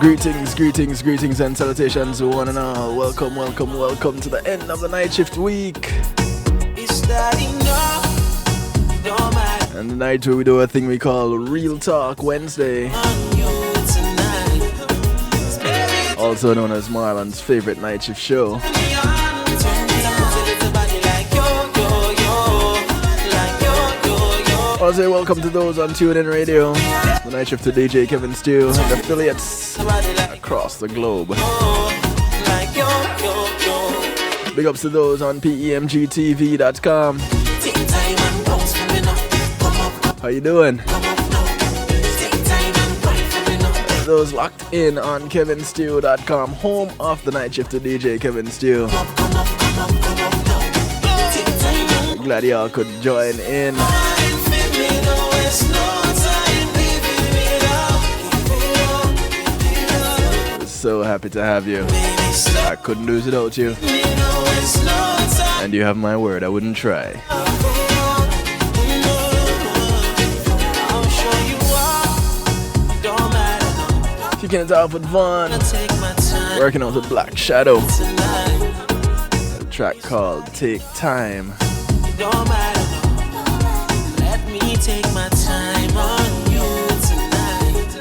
Greetings and salutations to one and all. Welcome to the end of the night shift week. And the night where we do a thing we call Real Talk Wednesday. Also known as Marlon's favorite night shift show. Also, welcome to those on TuneIn Radio, the night shift to DJ Kevin Steele, and affiliates across the globe. Big ups to those on PEMGTV.com. How you doing? Those locked in on KevinSteele.com, home of the night shift to DJ Kevin Steele. Glad y'all could join in. So happy to have you. I couldn't do it without you. And you have my word, I wouldn't try. Kicking it off with Vaughn. Working out with Black Shadow. A track called Take Time. Take my time on you tonight.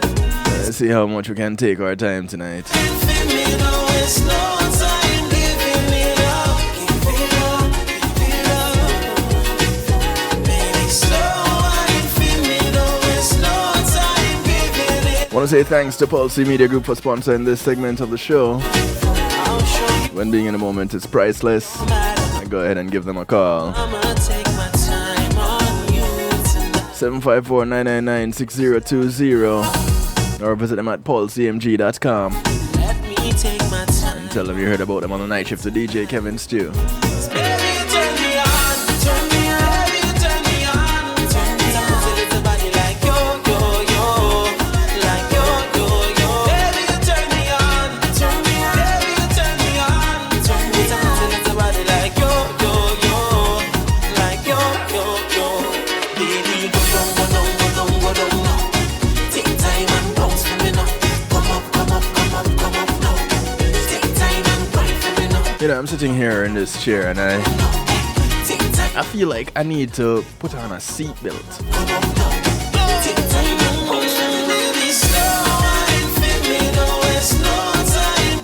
Let's see how much we can take our time tonight. Want to say thanks to Pulse Media Group for sponsoring this segment of the show. When being in a moment is priceless, go ahead and give them a call. 754-999-6020 or visit them at paulcmg.com and tell them you heard about them on the night shift to DJ Kevin Steele. You know, I'm sitting here in this chair and I feel like I need to put on a seatbelt.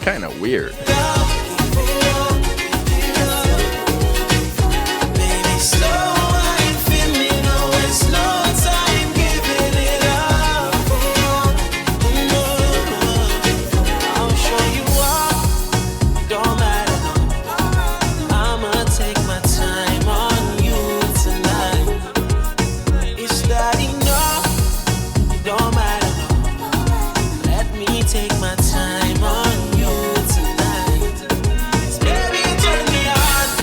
Kind of weird.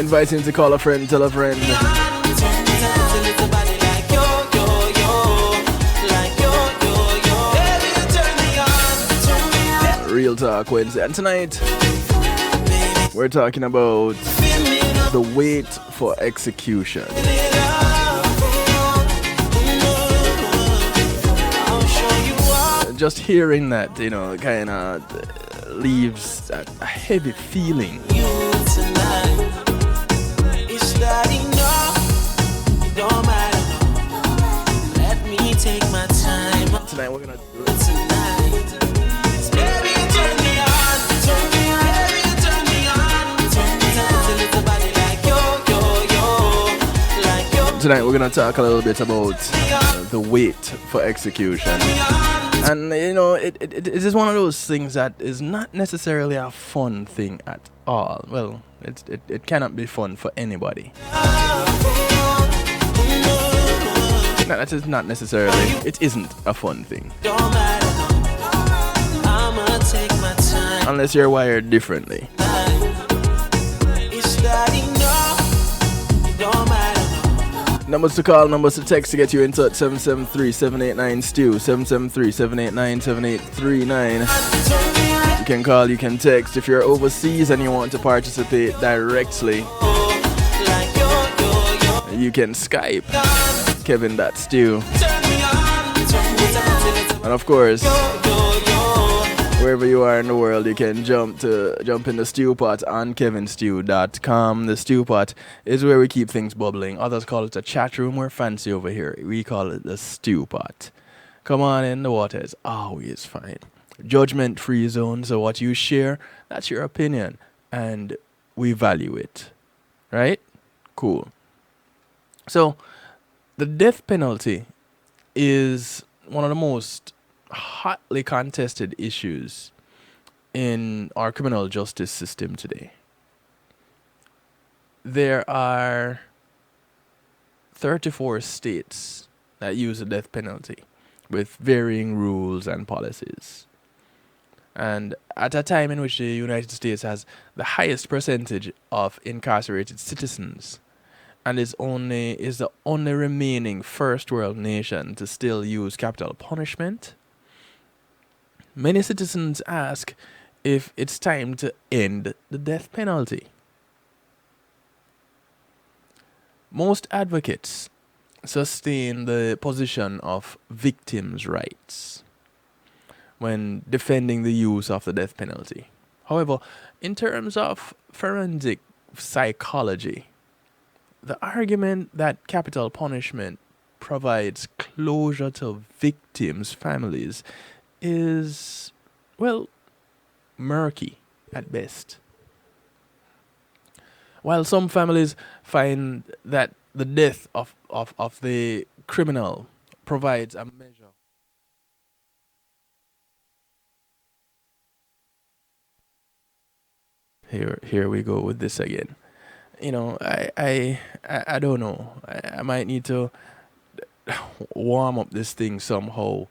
Inviting to call a friend, tell a friend. Real Talk Wednesday. And tonight, we're talking about the wait for execution. Just hearing that, you know, kind of leaves a heavy feeling. Tonight we're gonna do it. Tonight we're gonna talk a little bit about the wait for execution. And you know, it is one of those things that is not necessarily a fun thing at all. Well, it cannot be fun for anybody. No, that is not necessarily. It isn't a fun thing. Unless you're wired differently. Numbers to call, numbers to text to get you in touch. 773-789-STEW, 773-789-7839. You can call, you can text. If you're overseas and you want to participate directly, you can Skype Kevin.Stew. And of course, Wherever you are in the world, you can jump in the stew pot on kevinstew.com. The stew pot is where we keep things bubbling. Others call it a chat room. We're fancy over here. We call it the stew pot. Come on in, the water is always fine. Judgment free zone, so what you share, that's your opinion. And we value it. Right? Cool. So, the death penalty is one of the most hotly contested issues in our criminal justice system today. There are 34 states that use the death penalty with varying rules and policies. And at a time in which the United States has the highest percentage of incarcerated citizens and is the only remaining first world nation to still use capital punishment, many citizens ask if it's time to end the death penalty. Most advocates sustain the position of victims' rights when defending the use of the death penalty. However, in terms of forensic psychology, the argument that capital punishment provides closure to victims' families is, well, murky at best. While some families find that the death of the criminal provides a measure. Here we go with this again. You know, I don't know. I might need to warm up this thing somehow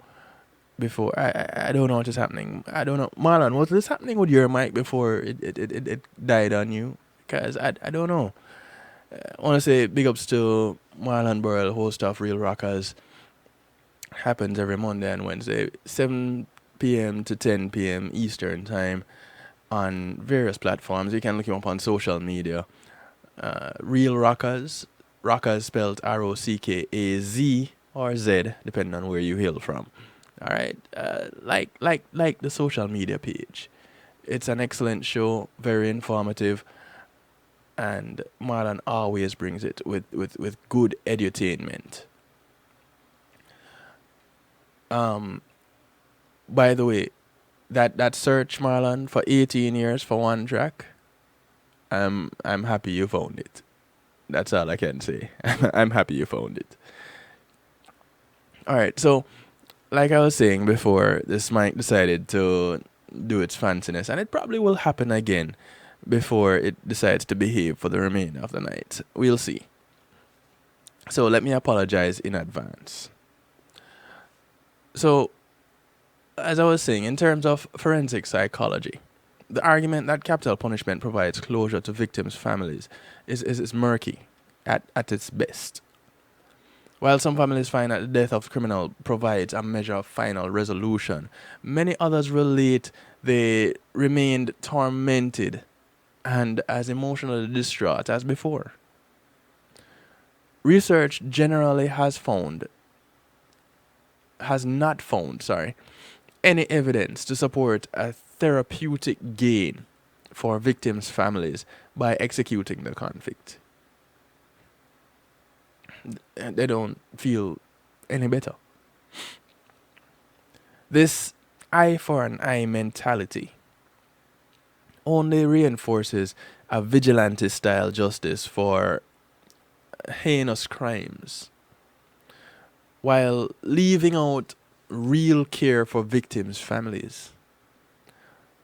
before. I don't know what is happening. I don't know. Marlon, was this happening with your mic before it died on you? Because I don't know. I want to say big ups to Marlon Burrell, host of Real Rockers. Happens every Monday and Wednesday, 7 p.m. to 10 p.m. Eastern Time on various platforms. You can look him up on social media. Real Rockers, Rockers spelled Rockaz or Z, depending on where you hail from. All right, like the social media page. It's an excellent show, very informative, and Marlon always brings it with good edutainment. By the way, that search, Marlon, for 18 years for one track, I'm happy you found it. That's all I can say. I'm happy you found it. All right, so like I was saying before, this mic decided to do its fanciness, and it probably will happen again before it decides to behave for the remainder of the night. We'll see. So let me apologize in advance. So, as I was saying, in terms of forensic psychology, the argument that capital punishment provides closure to victims' families is murky at its best. While some families find that the death of the criminal provides a measure of final resolution, many others relate they remained tormented and as emotionally distraught as before. Research generally has not found, any evidence to support a therapeutic gain for victims' families by executing the convict. They don't feel any better. This eye for an eye mentality only reinforces a vigilante style justice for heinous crimes, while leaving out real care for victims' families.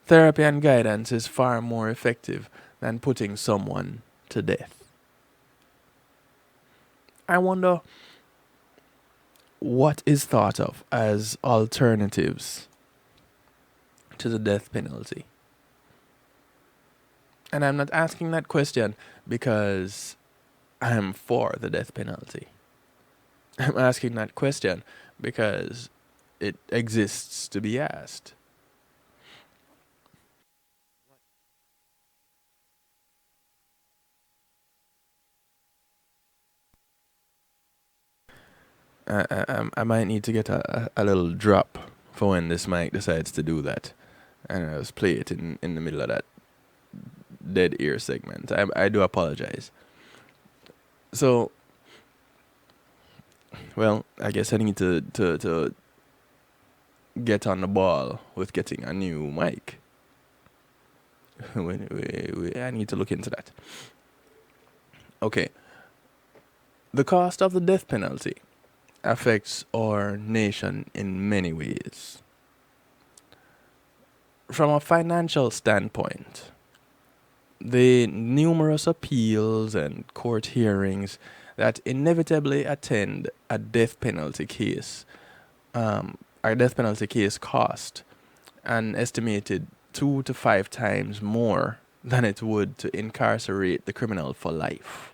Therapy and guidance is far more effective than putting someone to death. I wonder what is thought of as alternatives to the death penalty. And I'm not asking that question because I'm for the death penalty. I'm asking that question because it exists to be asked. I might need to get a little drop for when this mic decides to do that. And I just play it in the middle of that dead ear segment. I do apologize. So, well, I guess I need to get on the ball with getting a new mic. I need to look into that. Okay. The cost of the death penalty affects our nation in many ways. From a financial standpoint, the numerous appeals and court hearings that inevitably attend a death penalty case, a death penalty case cost an estimated 2 to 5 times more than it would to incarcerate the criminal for life.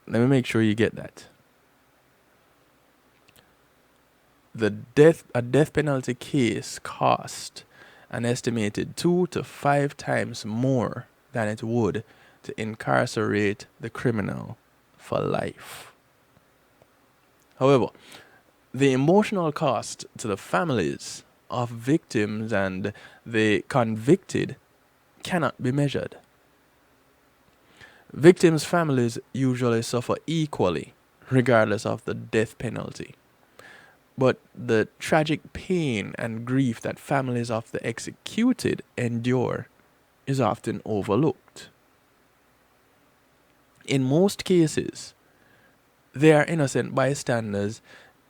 Let me make sure you get that. A death penalty case cost an estimated 2 to 5 times more than it would to incarcerate the criminal for life. However, the emotional cost to the families of victims and the convicted cannot be measured. Victims' families usually suffer equally, regardless of the death penalty. But the tragic pain and grief that families of the executed endure is often overlooked. In most cases, they are innocent bystanders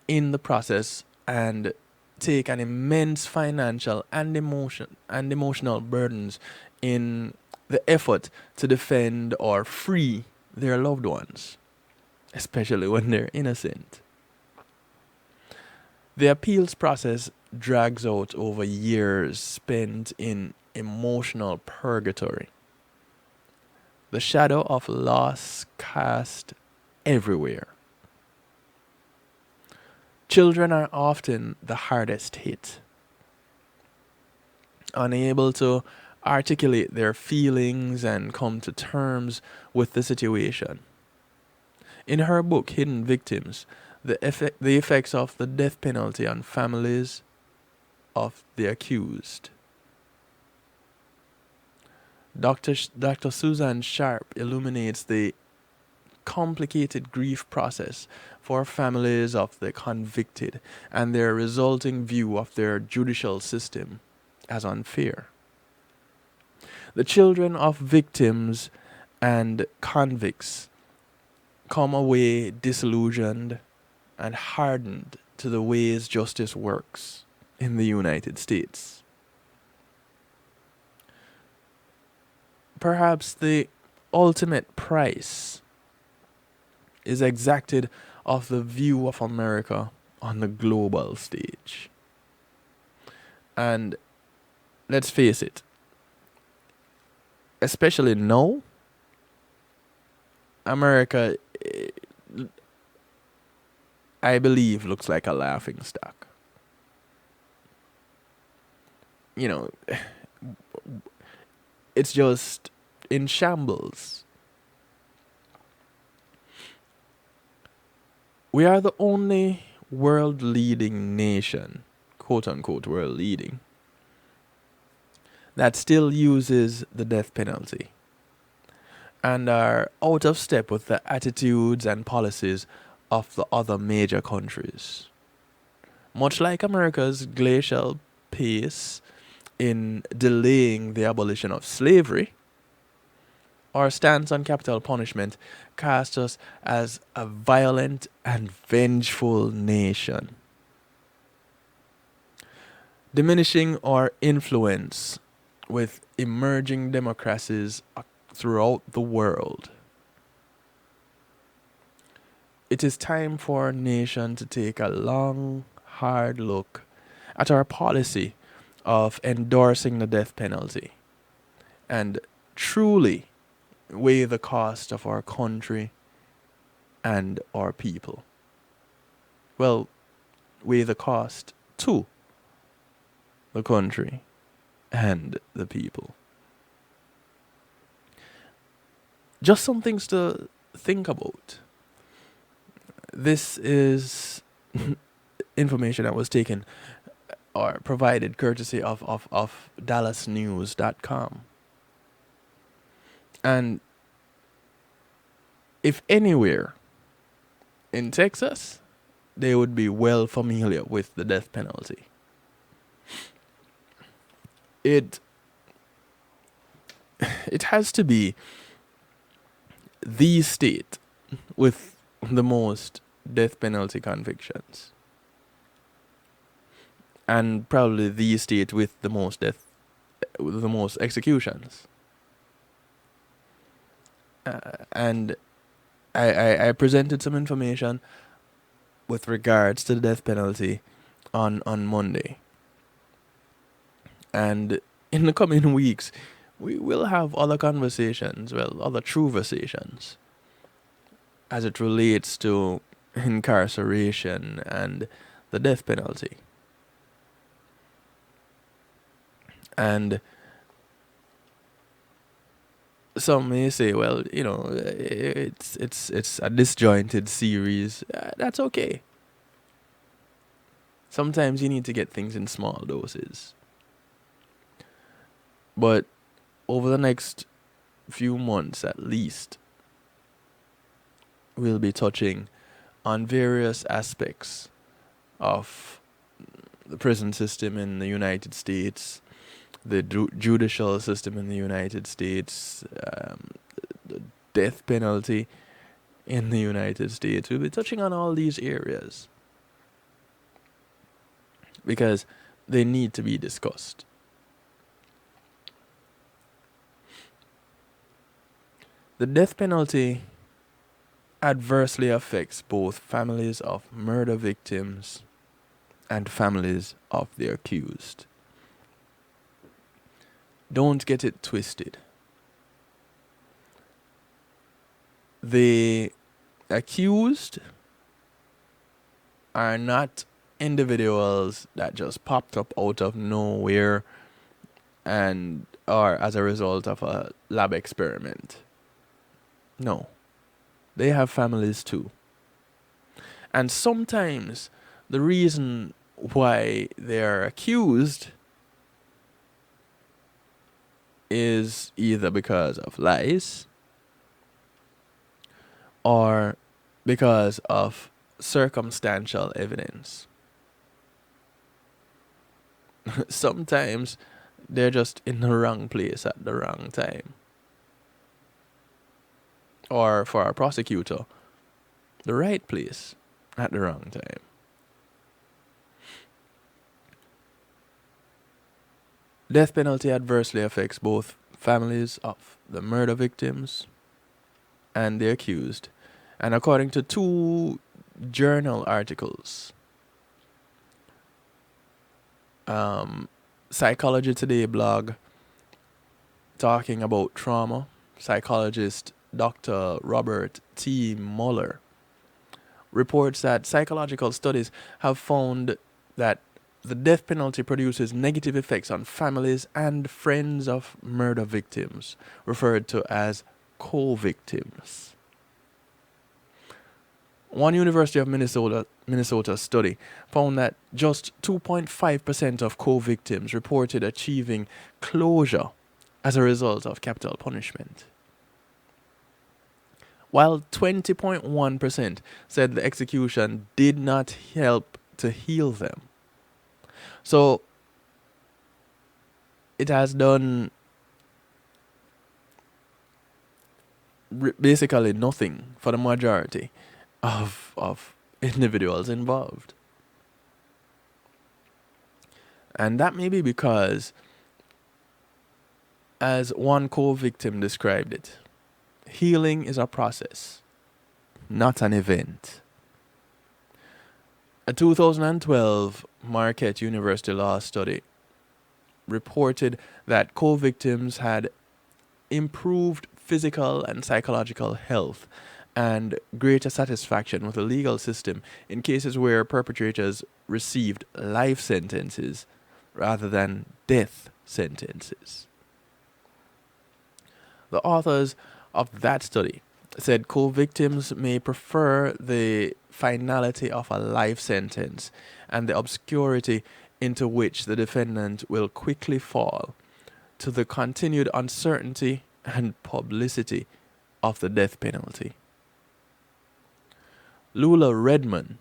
in the process and take an immense financial and emotional burdens in the effort to defend or free their loved ones, especially when they're innocent. The appeals process drags out over years spent in emotional purgatory. The shadow of loss cast everywhere. Children are often the hardest hit, unable to articulate their feelings and come to terms with the situation. In her book, Hidden Victims, the effects of the death penalty on families of the accused. Dr. Susan Sharp illuminates the complicated grief process for families of the convicted and their resulting view of their judicial system as unfair. The children of victims and convicts come away disillusioned and hardened to the ways justice works in the United States. Perhaps the ultimate price is exacted of the view of America on the global stage. And let's face it, especially now, America, I believe, looks like a laughing stock. You know, it's just in shambles. We are the only world leading nation, quote unquote world leading, that still uses the death penalty and are out of step with the attitudes and policies of the other major countries. Much like America's glacial pace in delaying the abolition of slavery, our stance on capital punishment casts us as a violent and vengeful nation, diminishing our influence with emerging democracies throughout the world. It is time for our nation to take a long, hard look at our policy of endorsing the death penalty and truly weigh the cost of our country and our people. Well, weigh the cost to the country and the people. Just some things to think about. This is information that was taken or provided courtesy of DallasNews.com. And if anywhere in Texas, they would be well familiar with the death penalty. It has to be the state with the most death penalty convictions, and probably the state with the most executions. And I presented some information with regards to the death penalty on Monday. And in the coming weeks, we will have other conversations, other conversations, as it relates to incarceration and the death penalty. And some may say, well, it's a disjointed series. That's okay. Sometimes you need to get things in small doses. But over the next few months at least, we'll be touching on various aspects of the prison system in the United States, the judicial system in the United States, the death penalty in the United States. We'll be touching on all these areas because they need to be discussed. The death penalty adversely affects both families of murder victims and families of the accused. Don't get it twisted. The accused are not individuals that just popped up out of nowhere and are as a result of a lab experiment. No. They have families too. And sometimes the reason why they are accused is either because of lies or because of circumstantial evidence. Sometimes they're just in the wrong place at the wrong time. Or for a prosecutor, the right place at the wrong time. Death penalty adversely affects both families of the murder victims and the accused. And according to 2 journal articles, Psychology Today blog talking about trauma, psychologist Dr. Robert T. Mueller reports that psychological studies have found that the death penalty produces negative effects on families and friends of murder victims, referred to as co-victims. One University of Minnesota study found that just 2.5% of co-victims reported achieving closure as a result of capital punishment, while 20.1% said the execution did not help to heal them. So it has done basically nothing for the majority of individuals involved. And that may be because, as one co-victim described it, healing is a process, not an event. A 2012 Marquette University law study reported that co-victims had improved physical and psychological health and greater satisfaction with the legal system in cases where perpetrators received life sentences rather than death sentences. The authors of that study said co-victims may prefer the finality of a life sentence and the obscurity into which the defendant will quickly fall to the continued uncertainty and publicity of the death penalty. Lula Redmond,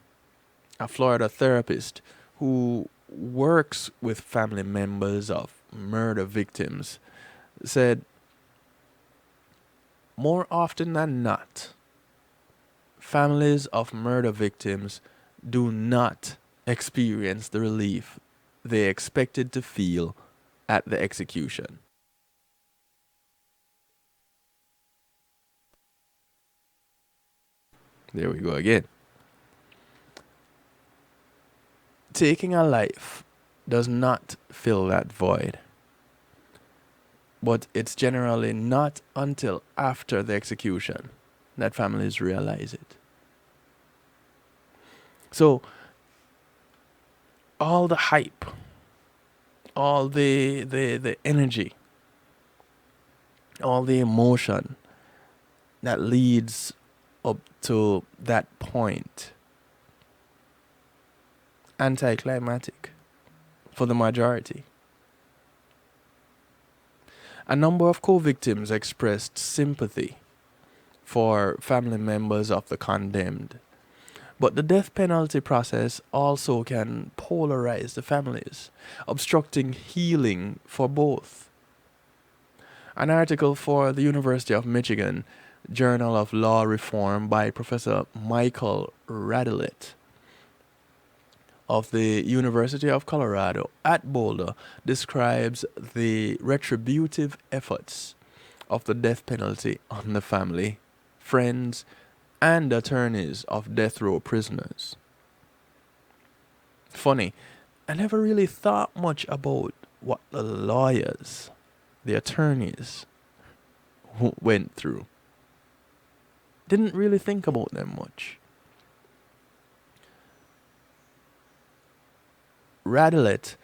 a Florida therapist who works with family members of murder victims, said, more often than not, families of murder victims do not experience the relief they expected to feel at the execution. There we go again. Taking a life does not fill that void, but it's generally not until after the execution that families realize it. So, all the hype, all the energy, all the emotion that leads up to that point, anticlimactic for the majority. A number of co-victims expressed sympathy for family members of the condemned, but the death penalty process also can polarize the families, obstructing healing for both. An article for the University of Michigan Journal of Law Reform by Professor Michael Radelet of the University of Colorado at Boulder describes the retributive efforts of the death penalty on the family, friends, and attorneys of death row prisoners. Funny, I never really thought much about what the lawyers, the attorneys, went through. Didn't really think about them much. Radelet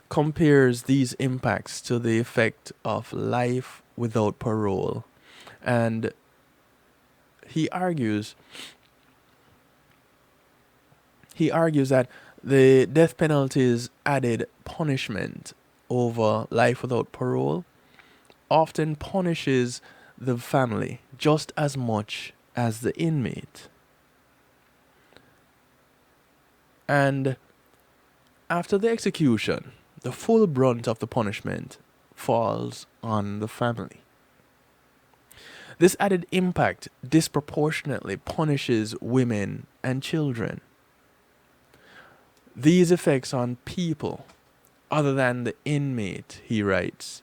compares these impacts to the effect of life without parole, and he argues that the death penalty's added punishment over life without parole often punishes the family just as much as the inmate. And after the execution, the full brunt of the punishment falls on the family. This added impact disproportionately punishes women and children. These effects on people, other than the inmate, he writes,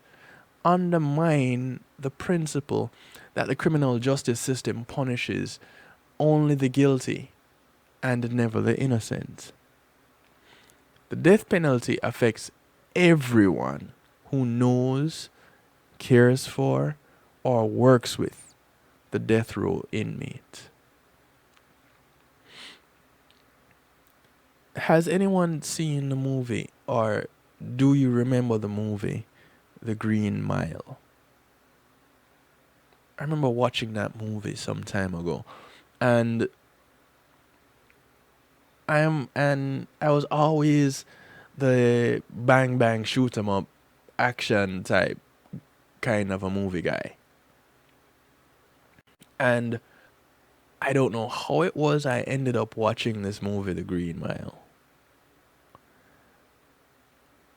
undermine the principle that the criminal justice system punishes only the guilty and never the innocent. The death penalty affects everyone who knows, cares for, or works with the death row inmate. Has anyone seen the movie, or do you remember the movie, The Green Mile? I remember watching that movie some time ago, and I was always the bang bang shoot 'em up action type kind of a movie guy. And I don't know how it was I ended up watching this movie, The Green Mile.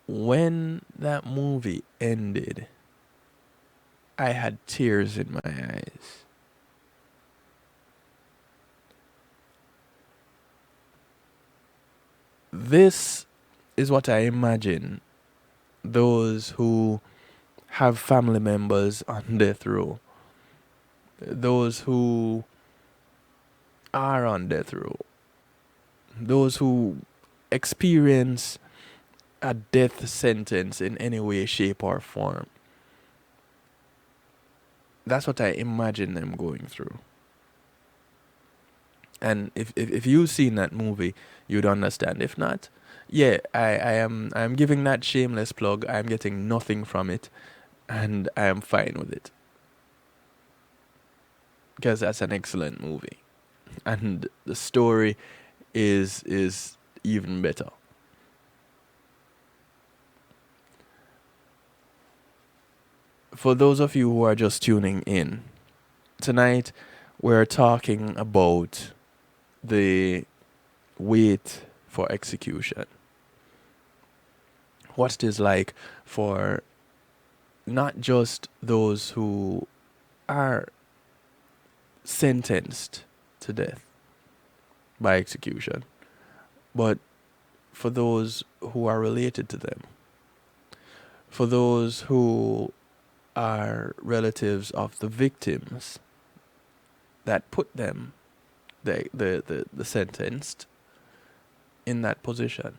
When that movie ended, I had tears in my eyes. This is what I imagine those who have family members on death row, those who are on death row, those who experience a death sentence in any way, shape, or form. That's what I imagine them going through. And if you've seen that movie, you'd understand. If not, yeah, I'm giving that shameless plug. I'm getting nothing from it, and I am fine with it. Because that's an excellent movie. And the story is even better. For those of you who are just tuning in, tonight we're talking about the wait for execution. What it is like for not just those who are sentenced to death by execution, but for those who are related to them, for those who are relatives of the victims that put them, the sentenced, in that position,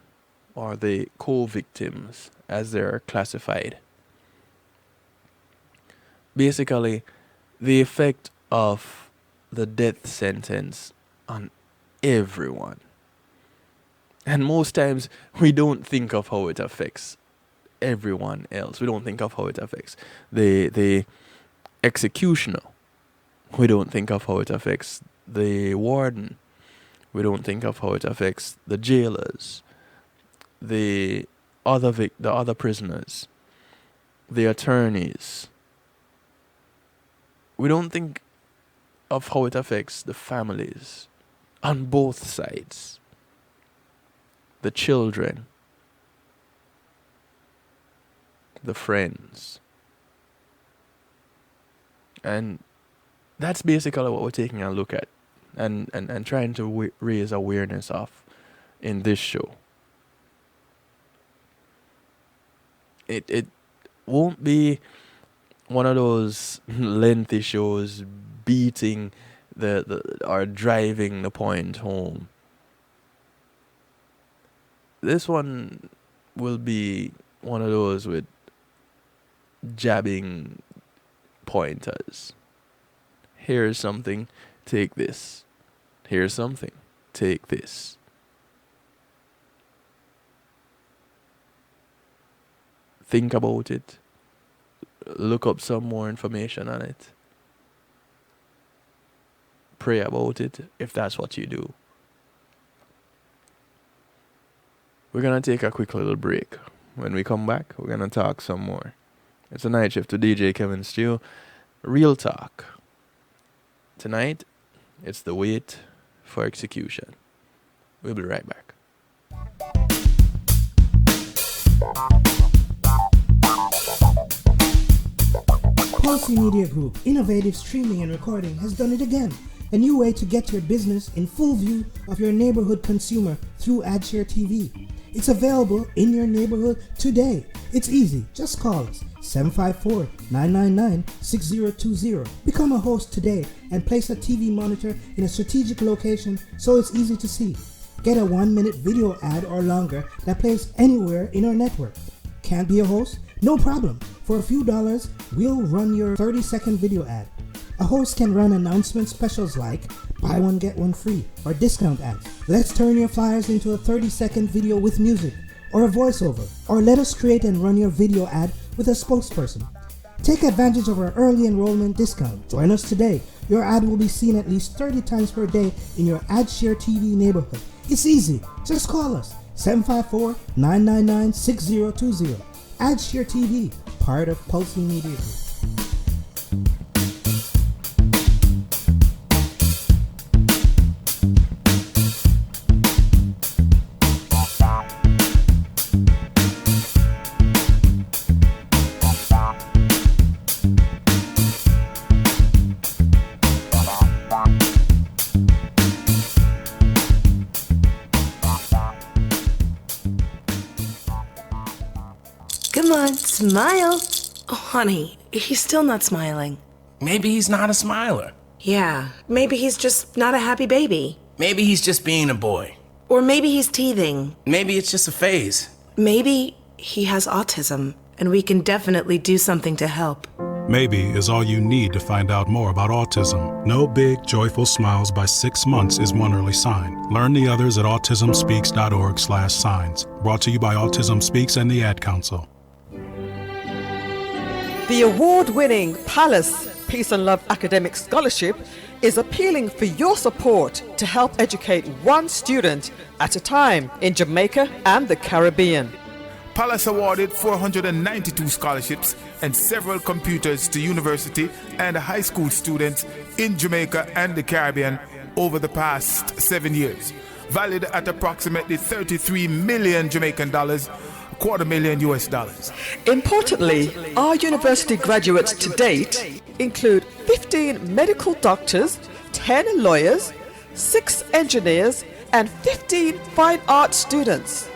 or the co-victims as they're classified. Basically, the effect of the death sentence on everyone. And most times we don't think of how it affects everyone else. We don't think of how it affects the executioner. We don't think of how it affects the warden. We don't think of how it affects the jailers, the other prisoners, the attorneys. We don't think of how it affects the families on both sides, the children, the friends. And that's basically what we're taking a look at and trying to raise awareness of in this show. It won't be one of those lengthy shows beating or driving the point home. This one will be one of those with jabbing pointers. Here's something, take this. Here's something, take this. Think about it. Look up some more information on it. Pray about it if that's what you do. We're going to take a quick little break. When we come back, we're going to talk some more. It's a night shift to DJ Kevin Steele. Real talk. Tonight, it's the wait for execution. We'll be right back. Pulse Media Group, innovative streaming and recording, has done it again. A new way to get your business in full view of your neighborhood consumer through AdShare TV. It's available in your neighborhood today. It's easy. Just call us 754-999-6020. Become a host today and place a TV monitor in a strategic location so it's easy to see. Get a 1-minute video ad or longer that plays anywhere in our network. Can't be a host? No problem. For a few dollars, we'll run your 30-second video ad. A host can run announcement specials like buy one get one free or discount ads. Let's turn your flyers into a 30-second video with music or a voiceover, or let us create and run your video ad with a spokesperson. Take advantage of our early enrollment discount. Join us today. Your ad will be seen at least 30 times per day in your AdShare TV neighborhood. It's easy. Just call us 754-999-6020. AdShare TV, part of Pulse Media Group. Come on, smile. Oh, honey, he's still not smiling. Maybe he's not a smiler. Yeah, maybe he's just not a happy baby. Maybe he's just being a boy. Or maybe he's teething. Maybe it's just a phase. Maybe he has autism, and we can definitely do something to help. Maybe is all you need to find out more about autism. No big, joyful smiles by 6 months is one early sign. Learn the others at autismspeaks.org/signs. Brought to you by Autism Speaks and the Ad Council. The award-winning Palace Peace and Love Academic Scholarship is appealing for your support to help educate one student at a time in Jamaica and the Caribbean. Palace awarded 492 scholarships and several computers to university and high school students in Jamaica and the Caribbean over the past 7 years, valued at approximately 33 million Jamaican dollars, $250,000 US. Importantly, our university graduates to date include 15 medical doctors, 10 lawyers, 6 engineers, and 15 fine arts students.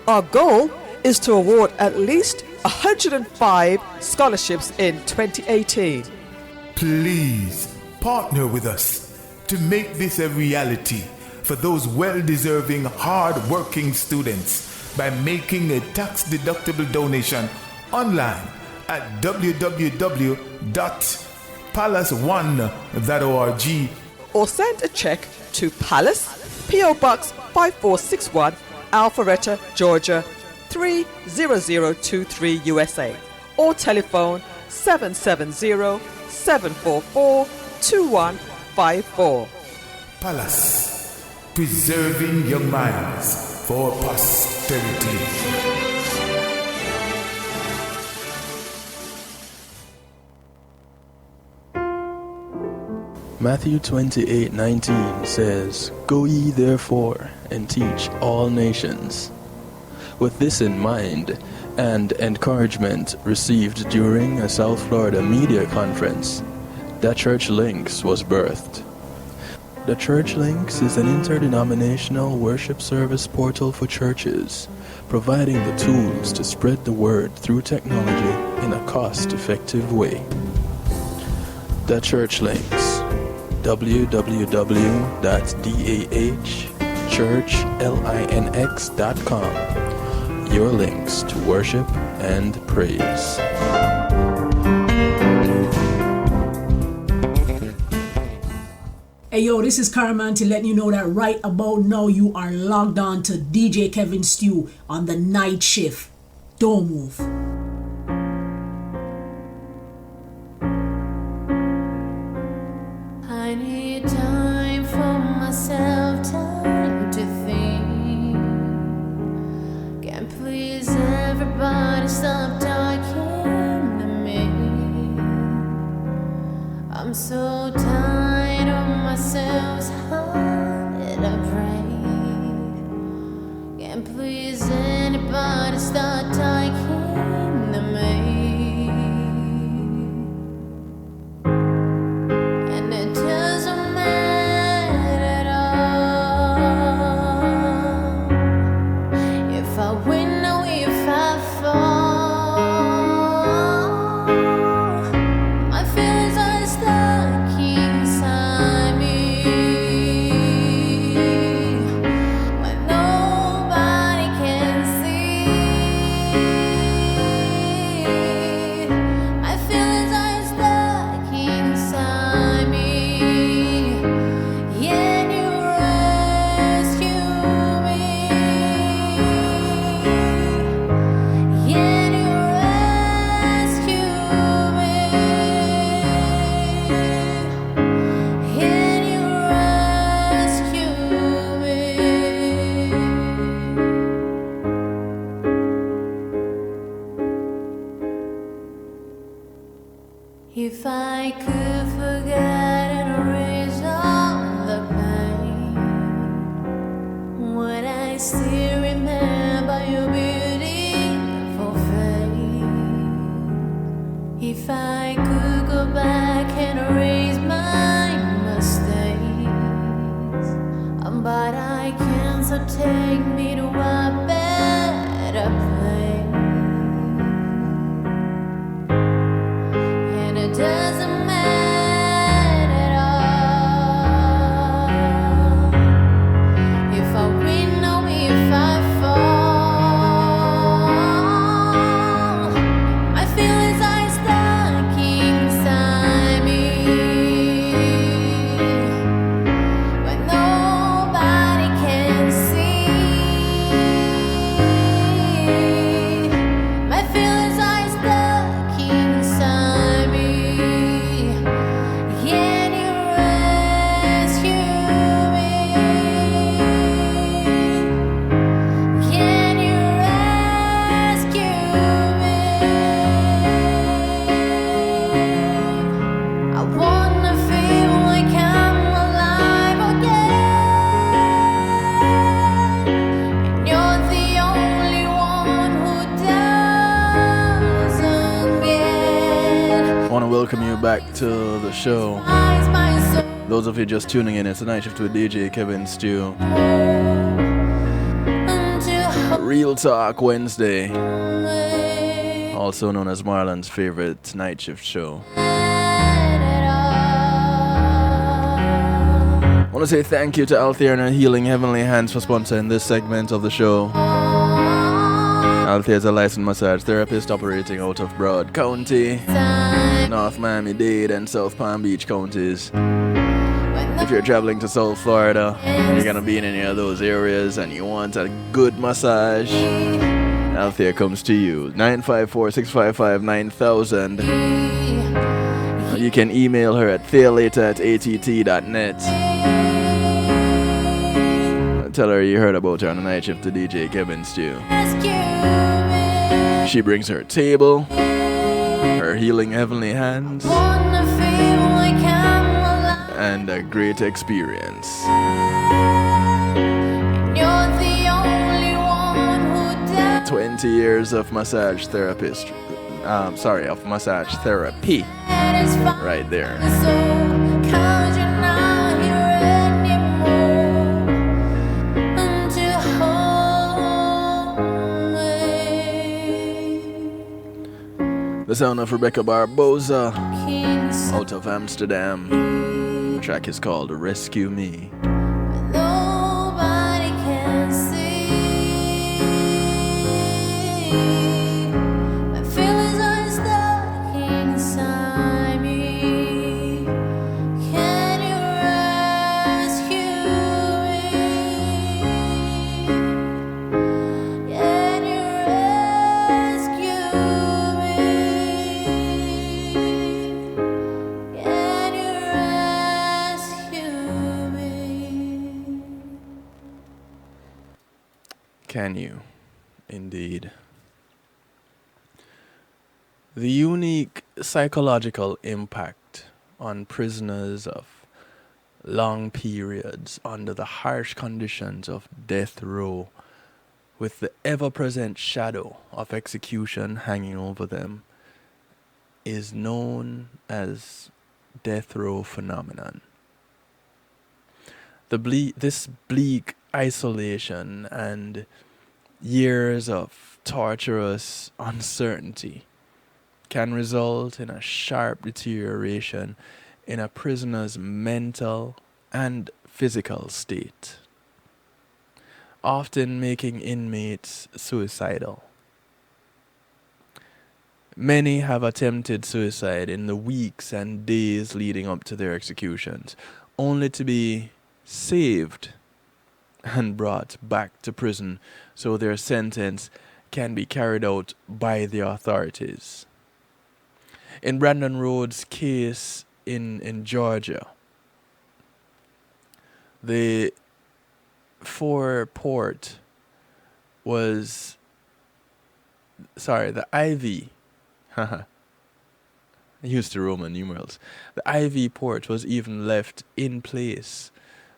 Our goal is to award at least 105 scholarships in 2018. Please partner with us to make this a reality for those well-deserving, hard-working students by making a tax-deductible donation online at www.palace1.org or send a check to Palace, P.O. Box 5461, Alpharetta, Georgia 30023 USA, or telephone 770-744-2154. Palace, preserving young minds for posterity. Matthew 28:19 says, "Go ye therefore and teach all nations." With this in mind, and encouragement received during a South Florida media conference, The Church Links was birthed. The Church Links is an interdenominational worship service portal for churches, providing the tools to spread the word through technology in a cost-effective way. The Church Links, www.dahchurchlinx.com. Your links to worship and praise. Hey yo, this is Carman to let you know that right about now you are logged on to DJ Kevin Stew on the night shift. Don't move. I need time for myself, time to think. Can't please everybody, stop talking to me. I'm so tired of myself, heart I break. Can't please anybody, stop talking to me. And it doesn't matter at all if I win or if I fall. My feelings are stuck inside me when nobody can see. My feelings are stuck inside me. Can you rescue me? Can you rescue me? Can you rescue me? If I could forget and erase all the pain, would I still remember your beautiful face? If I could go back and erase my mistakes, but I can't, so take me to a better place. And it doesn't matter at all if I win or if I fall. My feelings are stuck inside me when nobody can see. welcome you back to the show. Those of you just tuning in, it's a night shift with DJ Kevin Stew. Real Talk Wednesday, also known as Marlon's favorite night shift show. I want to say thank you to Althea and her Healing Heavenly Hands for sponsoring this segment of the show. Althea is a licensed massage therapist operating out of Broad County, North Miami-Dade, and South Palm Beach counties. If you're traveling to South Florida, you're going to be in any of those areas and you want a good massage, Althea comes to you. 954-655-9000. You can email her at thealater@att.net. Tell her you heard about her on the night shift to DJ Kevin Stew. She brings her table, her healing heavenly hands, and a great experience. 20 years of massage therapist. Of massage therapy. Right there. The sound of Rebecca Barboza out of Amsterdam. The track is called Rescue Me. Nobody can see. My feelings are stuck inside me. Can you rescue me? Can you rescue me? Can you rescue me? Can you? Indeed. The unique psychological impact on prisoners of long periods under the harsh conditions of death row, with the ever-present shadow of execution hanging over them, is known as death row phenomenon. This bleak isolation and years of torturous uncertainty can result in a sharp deterioration in a prisoner's mental and physical state, often making inmates suicidal. Many have attempted suicide in the weeks and days leading up to their executions, only to be saved and brought back to prison so their sentence can be carried out by the authorities. In Brandon Rhodes' case in Georgia, the IV, I used to Roman numerals. The IV port was even left in place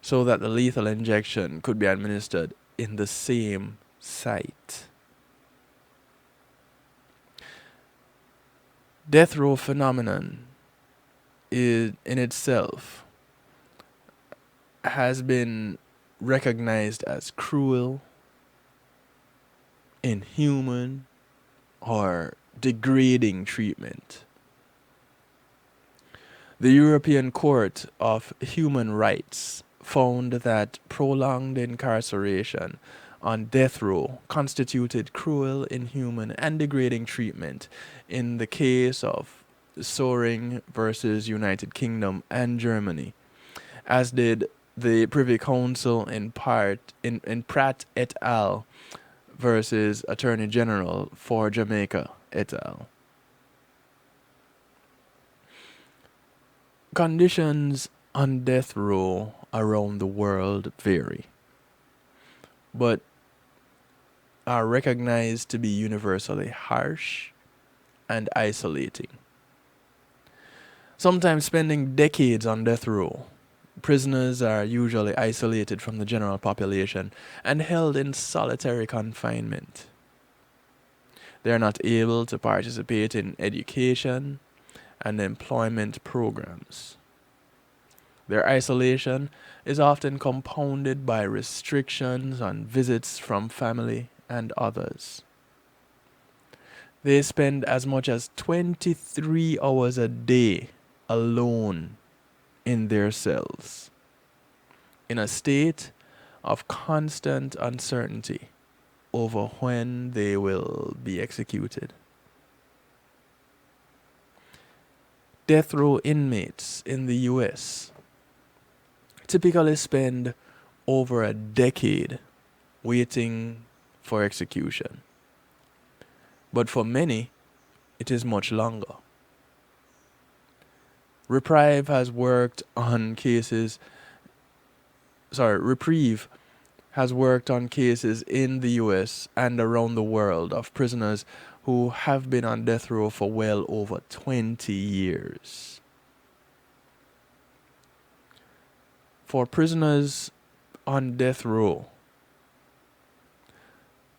so that the lethal injection could be administered in the same site. Death row phenomenon in itself has been recognized as cruel, inhuman, or degrading treatment. The European Court of Human Rights found that prolonged incarceration on death row constituted cruel, inhuman, and degrading treatment in the case of Soering versus United Kingdom and Germany, as did the Privy Council in Pratt et al. Versus Attorney General for Jamaica et al. Conditions on death row around the world vary, but are recognized to be universally harsh and isolating. Sometimes spending decades on death row, prisoners are usually isolated from the general population and held in solitary confinement. They are not able to participate in education and employment programs. Their isolation is often compounded by restrictions on visits from family and others. They spend as much as 23 hours a day alone in their cells, in a state of constant uncertainty over when they will be executed. Death row inmates in the US typically spend over a decade waiting for execution. But for many, it is much longer. Reprieve has worked on cases in the US and around the world of prisoners who have been on death row for well over 20 years. For prisoners on death row,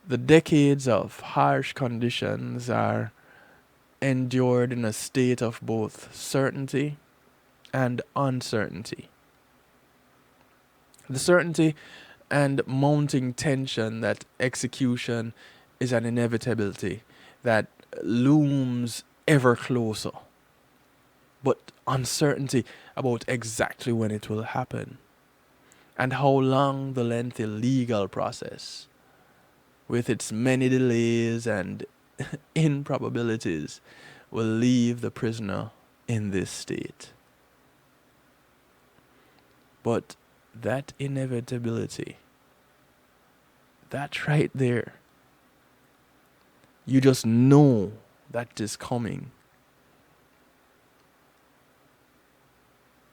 the decades of harsh conditions are endured in a state of both certainty and uncertainty. The certainty and mounting tension that execution is an inevitability that looms ever closer, but uncertainty about exactly when it will happen and how long the lengthy legal process, with its many delays and improbabilities, will leave the prisoner in this state. But that inevitability, that right there, you just know that is coming.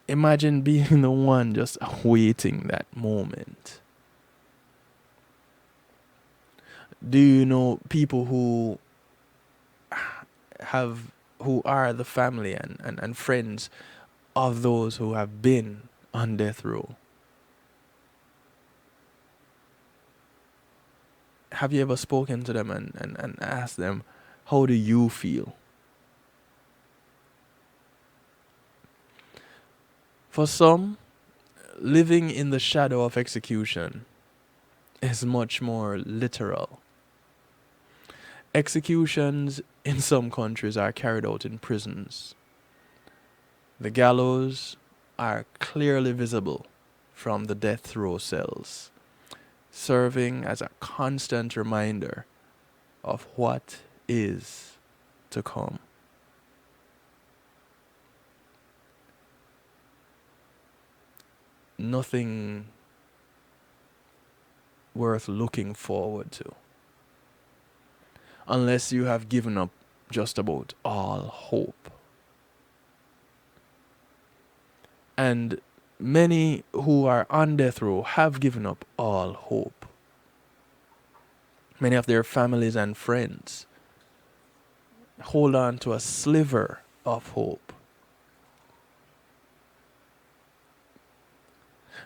Imagine being the one just awaiting that moment. Do you know people who are the family and friends of those who have been on death row? Have you ever spoken to them and asked them, how do you feel? For some, living in the shadow of execution is much more literal. Executions in some countries are carried out in prisons. The gallows are clearly visible from the death row cells, serving as a constant reminder of what is to come. Nothing worth looking forward to, unless you have given up just about all hope. And many who are on death row have given up all hope. Many of their families and friends hold on to a sliver of hope.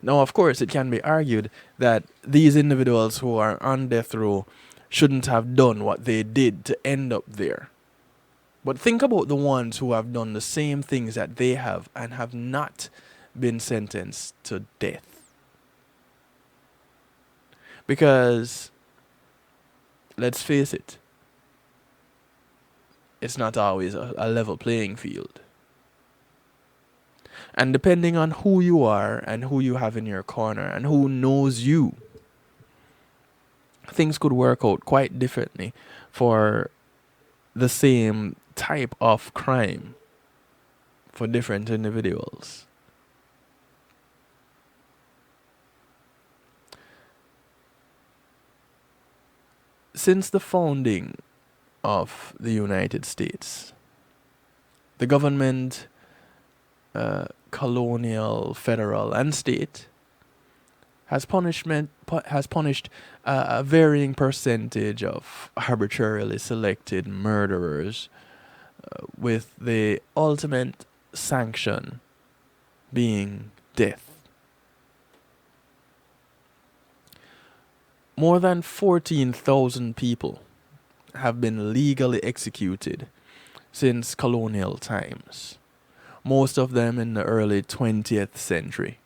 Now, of course, it can be argued that these individuals who are on death row shouldn't have done what they did to end up there. But think about the ones who have done the same things that they have and have not been sentenced to death. Because, let's face it, it's not always a level playing field. And depending on who you are and who you have in your corner and who knows you, things could work out quite differently for the same type of crime for different individuals. Since the founding of the United States, the government, colonial, federal, and state, has punished a varying percentage of arbitrarily selected murderers, with the ultimate sanction being death. More than 14,000 people have been legally executed since colonial times, most of them in the early 20th century.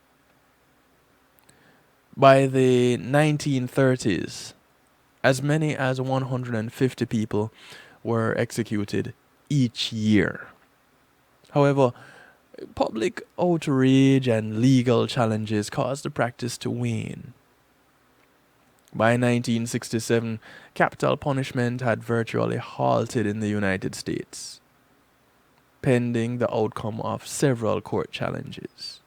By the 1930s, as many as 150 people were executed each year. However, public outrage and legal challenges caused the practice to wane. By 1967, capital punishment had virtually halted in the United States, pending the outcome of several court challenges.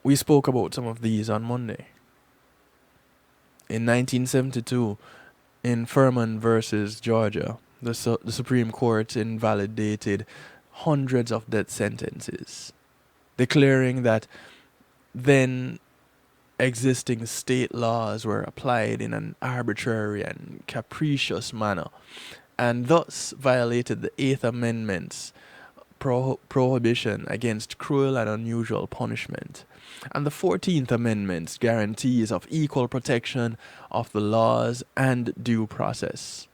We spoke about some of these on Monday. In 1972, in Furman versus Georgia, the Supreme Court invalidated hundreds of death sentences, declaring that then existing state laws were applied in an arbitrary and capricious manner, and thus violated the Eighth Amendment's prohibition against cruel and unusual punishment, and the 14th Amendment's guarantees of equal protection of the laws and due process.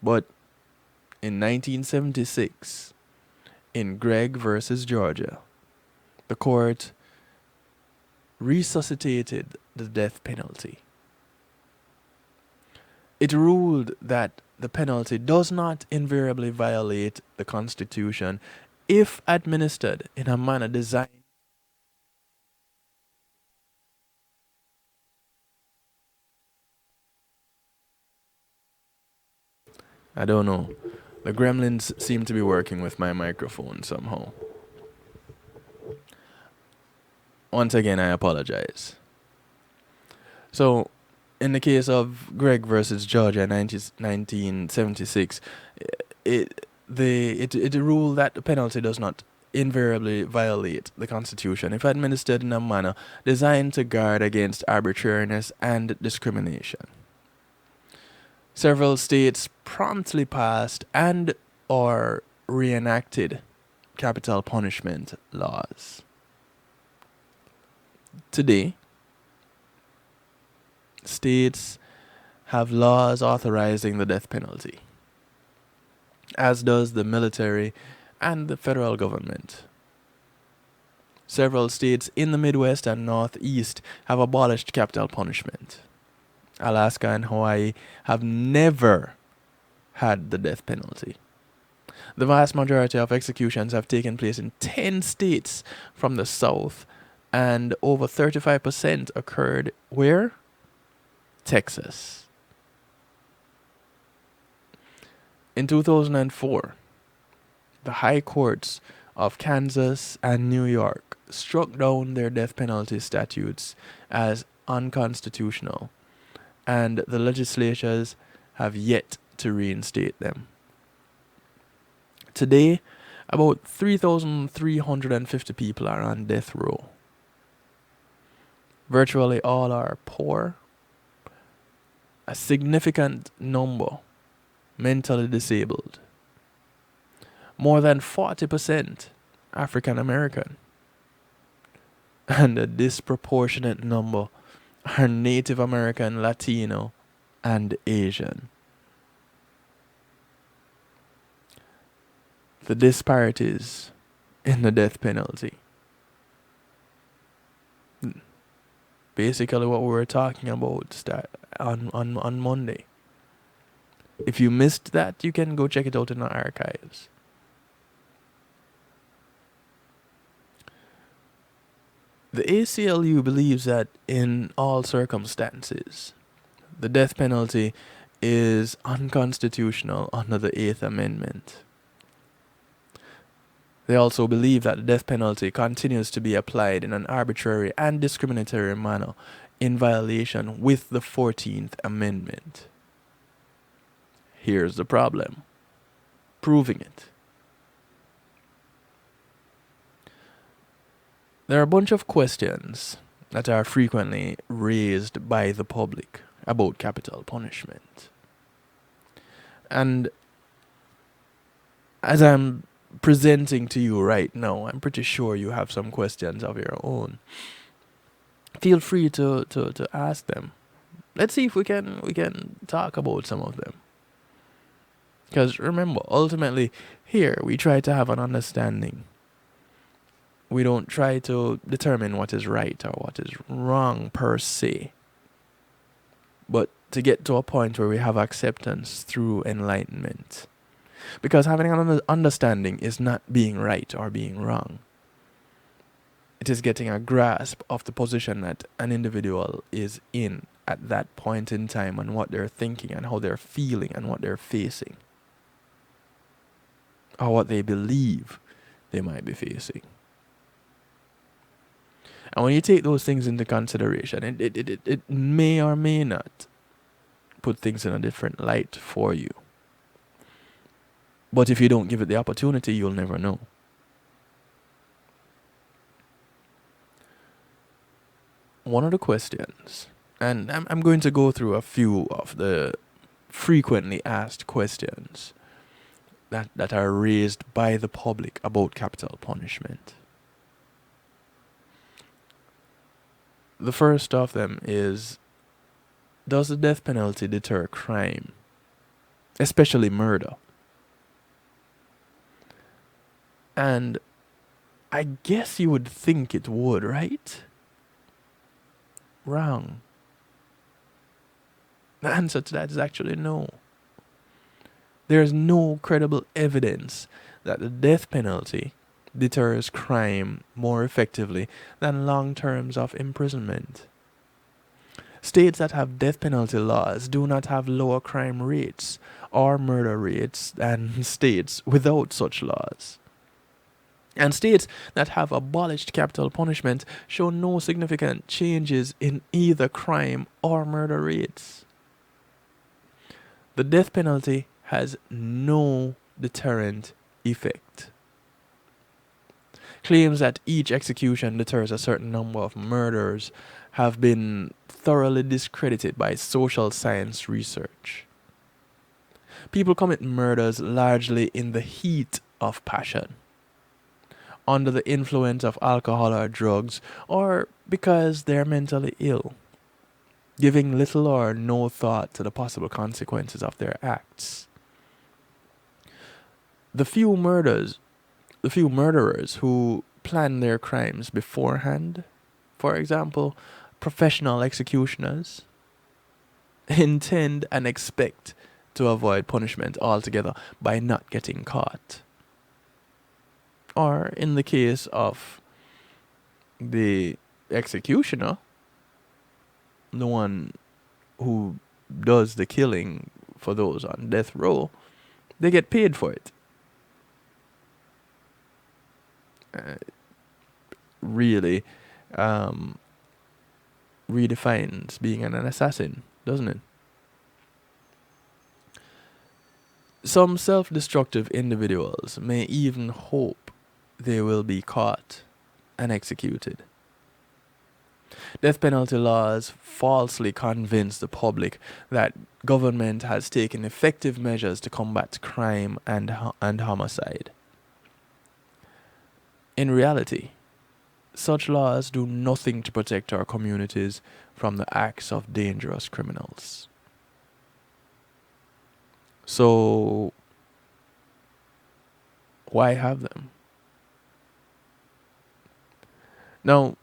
But in 1976, in Gregg versus Georgia, the court resuscitated the death penalty. It ruled that the penalty does not invariably violate the Constitution if administered in a manner designed I don't know. The gremlins seem to be working with my microphone somehow. Once again, I apologize. So, in the case of Gregg versus Georgia in 1976, it ruled that the penalty does not invariably violate the Constitution if administered in a manner designed to guard against arbitrariness and discrimination. Several states promptly passed and or reenacted capital punishment laws. Today, states have laws authorizing the death penalty, as does the military and the federal government. Several states in the Midwest and Northeast have abolished capital punishment. Alaska and Hawaii have never had the death penalty. The vast majority of executions have taken place in 10 states from the South, and over 35% occurred where? Texas. In 2004, the high courts of Kansas and New York struck down their death penalty statutes as unconstitutional, and the legislatures have yet to reinstate them. Today, about 3,350 people are on death row. Virtually all are poor. A significant number mentally disabled. More than 40% African American. And a disproportionate number are Native American, Latino, and Asian. The disparities in the death penalty. Basically what we were talking about on Monday. If you missed that, you can go check it out in our archives. The ACLU believes that in all circumstances, the death penalty is unconstitutional under the Eighth Amendment. They also believe that the death penalty continues to be applied in an arbitrary and discriminatory manner in violation with the 14th Amendment. Here's the problem: proving it. There are a bunch of questions that are frequently raised by the public about capital punishment. And as I'm presenting to you right now, I'm pretty sure you have some questions of your own. Feel free to ask them. Let's see if we can talk about some of them. Because remember, ultimately, here we try to have an understanding. We don't try to determine what is right or what is wrong per se, but to get to a point where we have acceptance through enlightenment. Because having an understanding is not being right or being wrong. It is getting a grasp of the position that an individual is in at that point in time and what they're thinking and how they're feeling and what they're facing. Or what they believe they might be facing. And when you take those things into consideration, it may or may not put things in a different light for you. But if you don't give it the opportunity, you'll never know. One of the questions, and I'm going to go through a few of the frequently asked questions that are raised by the public about capital punishment. The first of them is, does the death penalty deter crime, especially murder? And I guess you would think it would, right? Wrong. The answer to that is actually no. There is no credible evidence that the death penalty deters crime more effectively than long terms of imprisonment. States that have death penalty laws do not have lower crime rates or murder rates than states without such laws. And states that have abolished capital punishment show no significant changes in either crime or murder rates. The death penalty has no deterrent effect. Claims that each execution deters a certain number of murders have been thoroughly discredited by social science research. People commit murders largely in the heat of passion, under the influence of alcohol or drugs, or because they're mentally ill, giving little or no thought to the possible consequences of their acts. The few murderers who plan their crimes beforehand, for example, professional executioners, intend and expect to avoid punishment altogether by not getting caught. Or in the case of the executioner, the one who does the killing for those on death row, they get paid for it. Really redefines being an assassin, doesn't it? Some self-destructive individuals may even hope they will be caught and executed. Death penalty laws falsely convince the public that government has taken effective measures to combat crime and homicide. In reality, such laws do nothing to protect our communities from the acts of dangerous criminals. So, why have them? Now,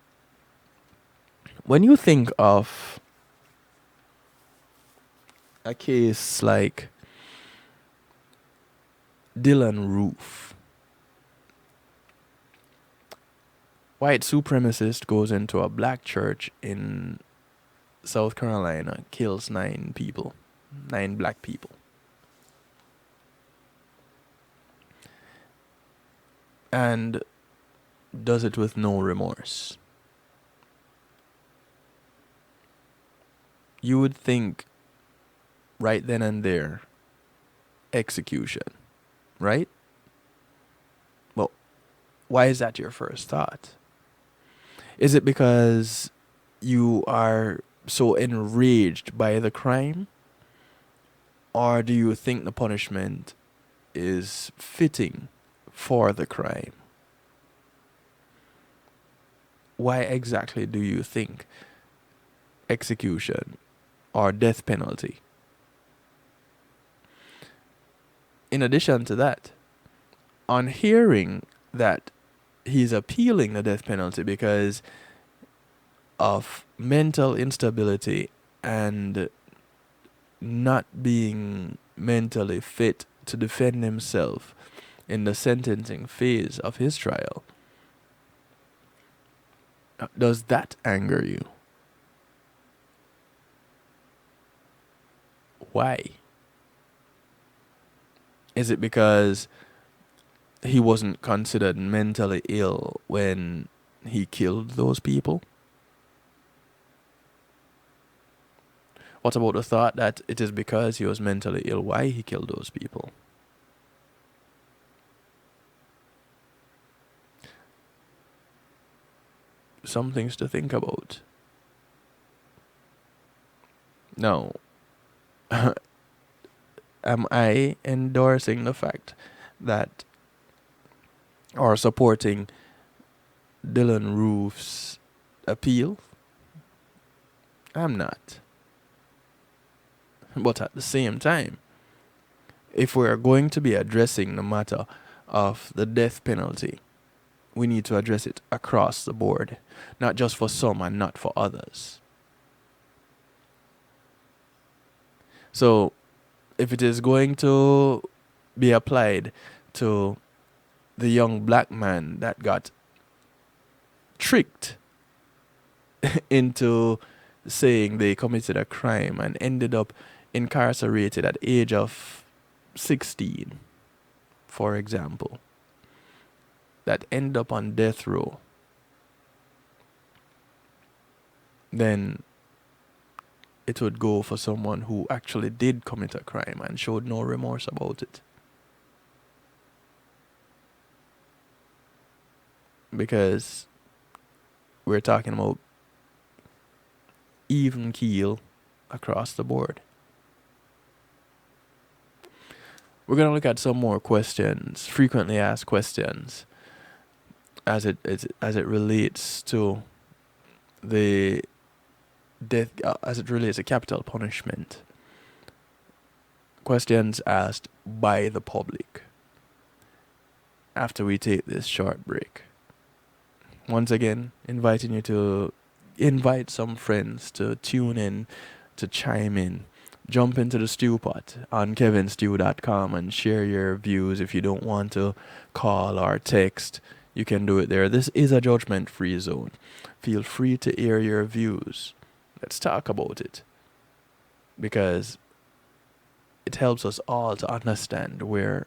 when you think of a case like Dylan Roof, white supremacist goes into a black church in South Carolina, kills 9 black people. And does it with no remorse. You would think right then and there, execution, right? Well, why is that your first thought? Is it because you are so enraged by the crime? Or do you think the punishment is fitting for the crime? Why exactly do you think execution or death penalty in addition to that, on hearing that he's appealing the death penalty because of mental instability and not being mentally fit to defend himself in the sentencing phase of his trial, does that anger you? Why? Is it because he wasn't considered mentally ill when he killed those people? What about the thought that it is because he was mentally ill why he killed those people? Some things to think about. Now, am I endorsing the fact that, or supporting Dylan Roof's appeal? I'm not. But at the same time, if we're going to be addressing the matter of the death penalty, we need to address it across the board, not just for some and not for others. So, if it is going to be applied to the young black man that got tricked into saying they committed a crime and ended up incarcerated at the age of 16, for example, that end up on death row, then it would go for someone who actually did commit a crime and showed no remorse about it. Because we're talking about even keel across the board. We're going to look at some more questions, frequently asked questions, as it relates to the death, as it relates to capital punishment. Questions asked by the public after we take this short break. Once again, inviting you to invite some friends to tune in, to chime in. Jump into the stew pot on kevinstew.com and share your views. If you don't want to call or text, you can do it there. This is a judgment-free zone. Feel free to air your views. Let's talk about it, because it helps us all to understand where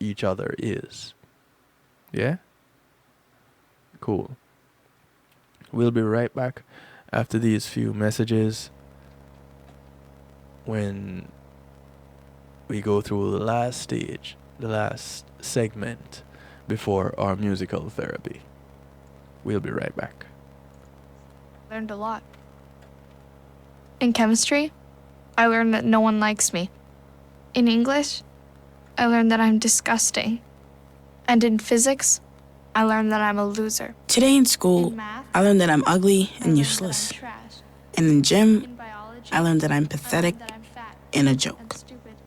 each other is. Yeah? Cool. We'll be right back after these few messages when we go through the last stage, the last segment before our musical therapy. We'll be right back. Learned a lot. In chemistry, I learned that no one likes me. In English, I learned that I'm disgusting. And in physics, I learned that I'm a loser. Today in school, I learned that I'm ugly and useless. And in gym, I learned that I'm pathetic and a joke.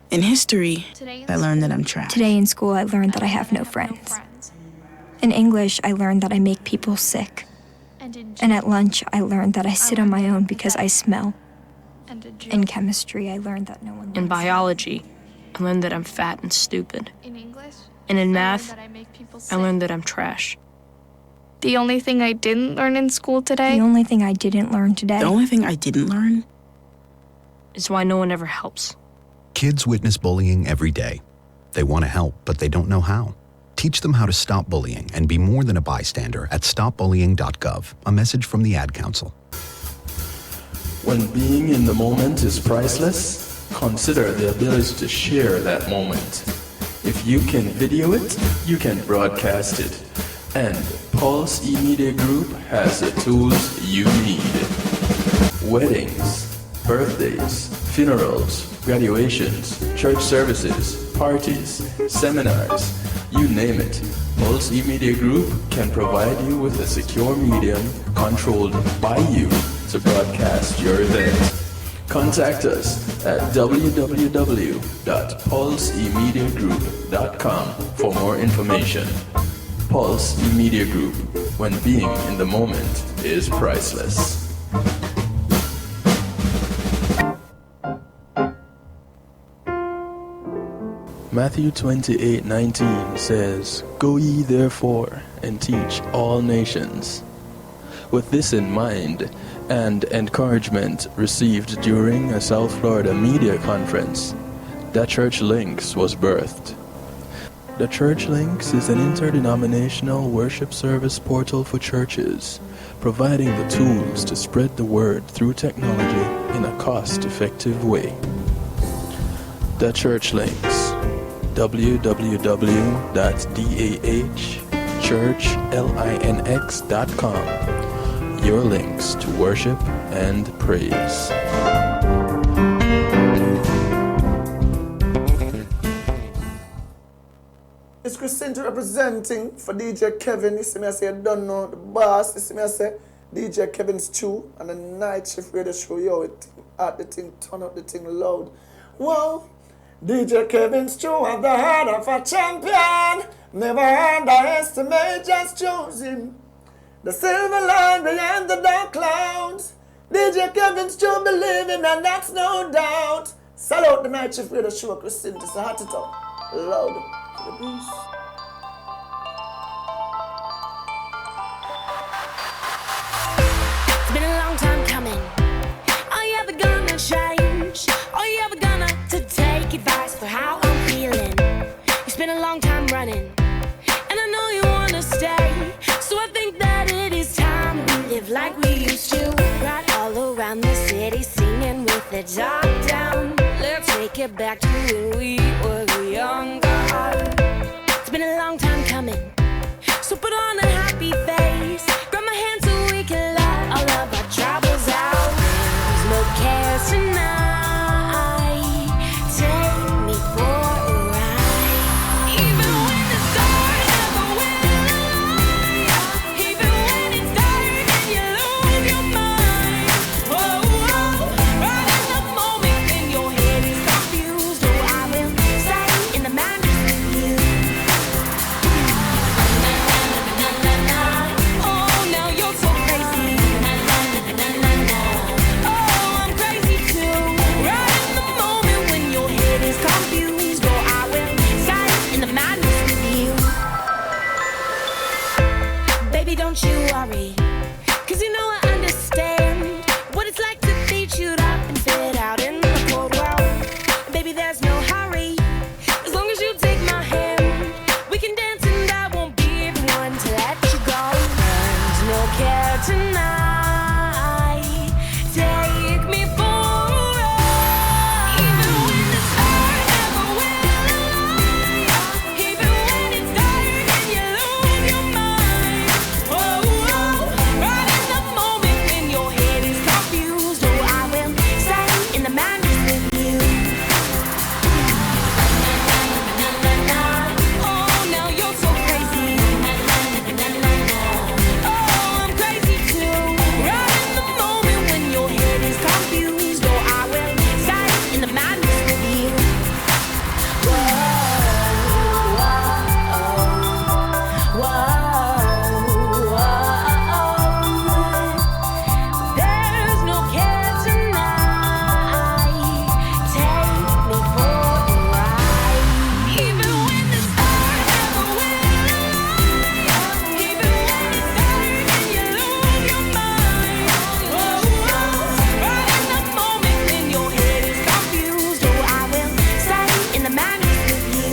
In history, I learned that I'm trash. Today in school, I learned that I have no friends. In English, I learned that I make people sick. And at lunch, I learned that I sit on my own because I smell. In chemistry, I learned that no one likes In biology, I learned that I'm fat and stupid. In English, And in math, I learned that I'm trash. the only thing I didn't learn in school today. The only thing I didn't learn today. The only thing I didn't learn It's why no one ever helps. Kids witness bullying every day. They want to help, but they don't know how. Teach them how to stop bullying and be more than a bystander at stopbullying.gov. A message from the Ad Council. When being in the moment is priceless, consider the ability to share that moment. If you can video it, you can broadcast it. And Pulse E-Media Group has the tools you need. Weddings, birthdays, funerals, graduations, church services, parties, seminars, you name it. Pulse E-Media Group can provide you with a secure medium controlled by you to broadcast your event. Contact us at www.pulsemediagroup.com for more information. Pulse Media Group, when being in the moment is priceless. Matthew 28:19 says, "Go ye therefore and teach all nations." With this in mind, and encouragement received during a South Florida media conference, The Church Links was birthed. The Church Links is an interdenominational worship service portal for churches, providing the tools to spread the word through technology in a cost-effective way. The Church Links, www.dahchurchlinx.com. Your links to worship and praise. It's Christina representing for DJ Kevin. You see me, I say, I don't know the boss. You see me, I say, DJ Kevin Stew and the night shift radio show. Yo, it at the thing, turn up the thing loud. Wow, DJ Kevin Stew have the heart of a champion. Never underestimate, just choose him. The silver line behind the dark clouds. DJ Kevin Stew believe him, and that's no doubt. Salute the night shift radio show, Christina. It's a hot it up. Loud. The beast. It's been a long time coming. Are you ever gonna change? Are you ever gonna to take advice for how I'm feeling? It's been a long time running, and I know you wanna stay. So I think that it is time we live like we used to. Right all around the city singing with the top down. Let's take it back to when we were younger. It's been a long time coming, so put on a happy face. Grab my hand so we can let all of our troubles out. There's no cares tonight. Take me for a ride. Even when the stars never will align. Even when it's dark and you lose your mind. Oh, right in the moment when your head is confused. Oh, I will stay in the madness with you. Don't you worry, 'cause you know I understand what it's like to be chewed up and spit out in the cold world. Baby, there's no hurry, as long as you take my hand. We can dance and I won't be the one to let you go. There's no care tonight. Take me for a ride. Even when the stars never will align. Even when it's dark and you lose your mind. Right in the moment when your head is confused. Oh, I will stay in the madness with you. Oh, now you're so crazy. Oh, I'm crazy too. Right in the moment when your head is confused. Oh, I will stay in the madness with you. Whoa, whoa, whoa. There's no care tonight. Take me for a ride. Even when the stars never will align. Even when it's dark and you lose your mind. Right in the moment when your head is confused. Oh, I will stay in the madness with you.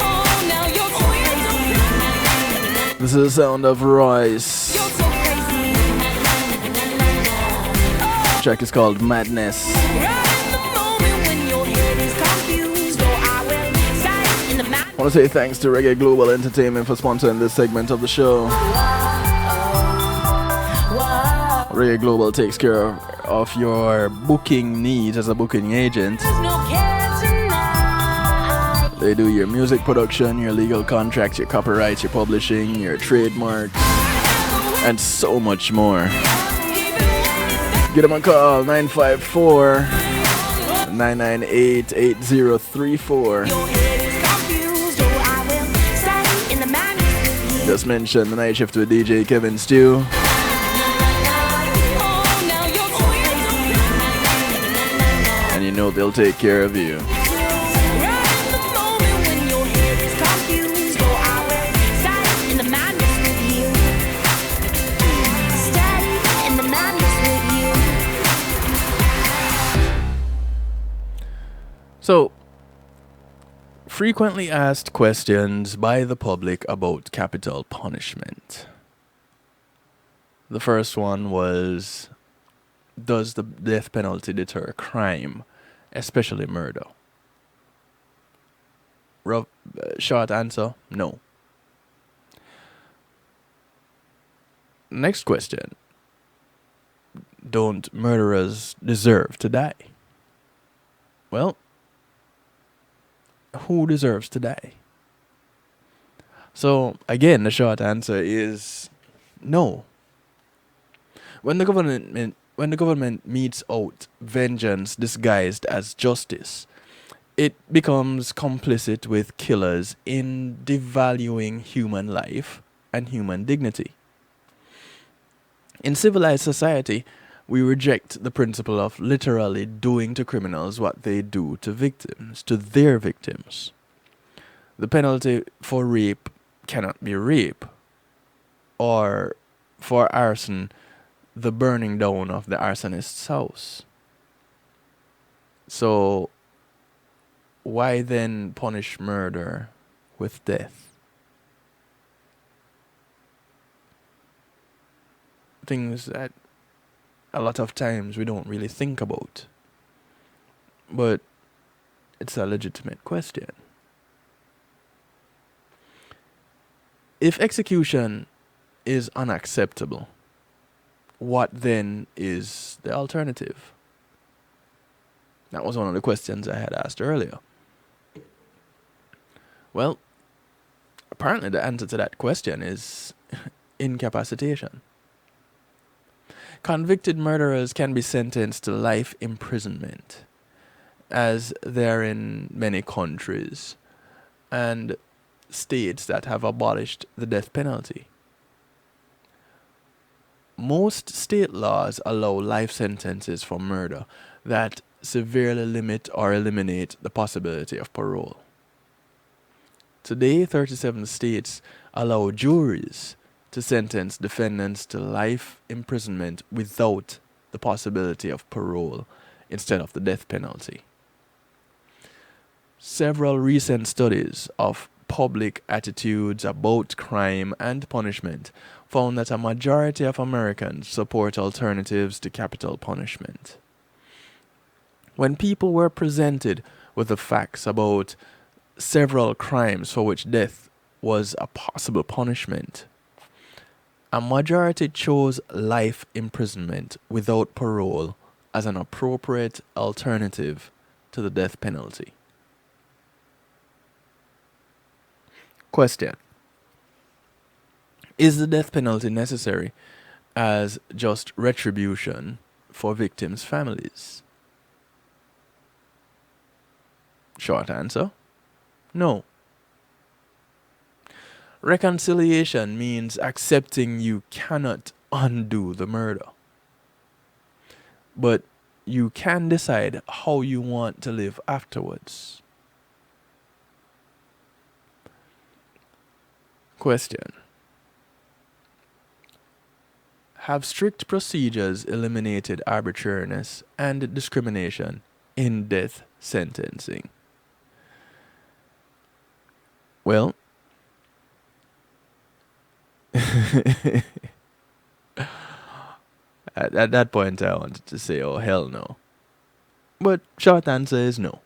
Oh, now you're so crazy. This is the sound of Royce. Track is called Madness. Right in the moment when your head is confused. Oh, I will stay in the madness. I want to say thanks to Reggae Global Entertainment for sponsoring this segment of the show. Reggae Global takes care of your booking needs as a booking agent. They do your music production, your legal contracts, your copyrights, your publishing, your trademarks, and so much more. Give them a call, 954 998 8034. Just mention the night shift with DJ Kevin Stew. And you know they'll take care of you. So, frequently asked questions by the public about capital punishment. The first one was, does the death penalty deter crime, especially murder? Short answer, no. Next question. Don't murderers deserve to die? Well, who deserves to die? So, again, the short answer is no. When the government metes out vengeance disguised as justice, it becomes complicit with killers in devaluing human life and human dignity. In civilized society, we reject the principle of literally doing to criminals what they do to victims, to their victims. The penalty for rape cannot be rape, or for arson, the burning down of the arsonist's house. So, why then punish murder with death? Things that a lot of times we don't really think about. But it's a legitimate question. If execution is unacceptable, what then is the alternative? That was one of the questions I had asked earlier. Well, apparently the answer to that question is incapacitation. Convicted murderers can be sentenced to life imprisonment, as there are in many countries and states that have abolished the death penalty. Most state laws allow life sentences for murder that severely limit or eliminate the possibility of parole. Today, 37 states allow juries to sentence defendants to life imprisonment without the possibility of parole instead of the death penalty. Several recent studies of public attitudes about crime and punishment found that a majority of Americans support alternatives to capital punishment. When people were presented with the facts about several crimes for which death was a possible punishment, a majority chose life imprisonment without parole as an appropriate alternative to the death penalty. Question: is the death penalty necessary as just retribution for victims' families? Short answer: no. Reconciliation means accepting you cannot undo the murder, but you can decide how you want to live afterwards. Question: have strict procedures eliminated arbitrariness and discrimination in death sentencing? Well, at that point I wanted to say, oh hell no. But short answer is no.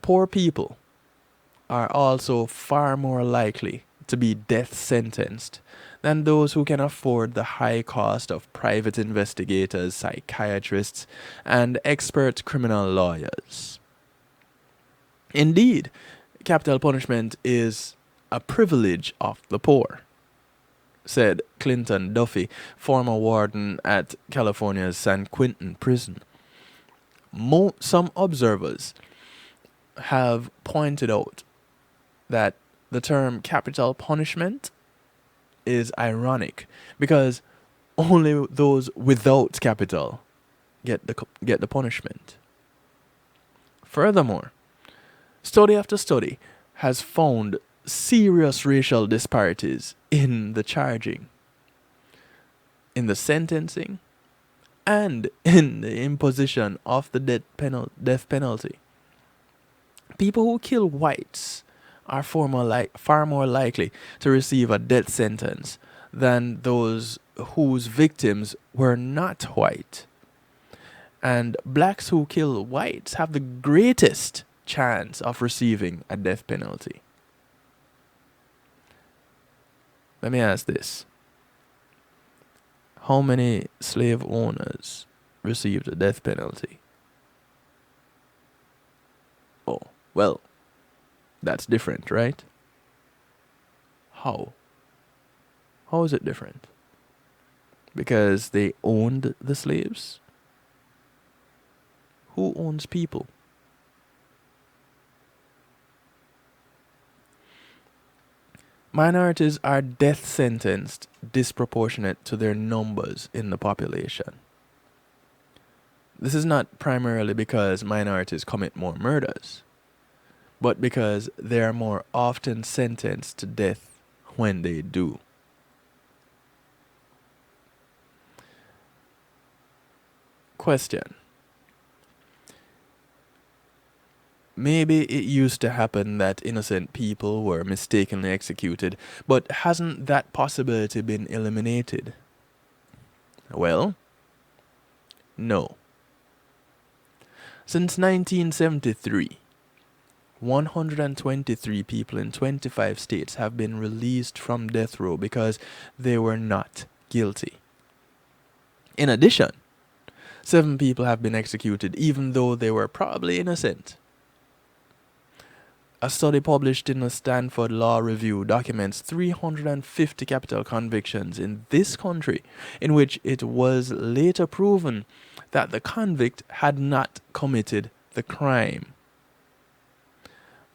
Poor people are also far more likely to be death sentenced than those who can afford the high cost of private investigators, psychiatrists, and expert criminal lawyers. Indeed, capital punishment is a privilege of the poor. said Clinton Duffy, former warden at California's San Quentin prison. Some observers have pointed out that the term capital punishment is ironic because only those without capital get the punishment. Furthermore, study after study has found serious racial disparities in the charging, in the sentencing, and in the imposition of the death penalty. People who kill whites are far more likely to receive a death sentence than those whose victims were not white. And blacks who kill whites have the greatest chance of receiving a death penalty. Let me ask this. How many slave owners received a death penalty? Oh, well, that's different, right? How? How is it different? Because they owned the slaves? Who owns people? Minorities are death sentenced disproportionate to their numbers in the population. This is not primarily because minorities commit more murders, but because they are more often sentenced to death when they do. Question. Maybe it used to happen that innocent people were mistakenly executed, but hasn't that possibility been eliminated? Well, no. Since 1973, 123 people in 25 states have been released from death row because they were not guilty. In addition, 7 people have been executed even though they were probably innocent. A study published in the Stanford Law Review documents 350 capital convictions in this country in which it was later proven that the convict had not committed the crime.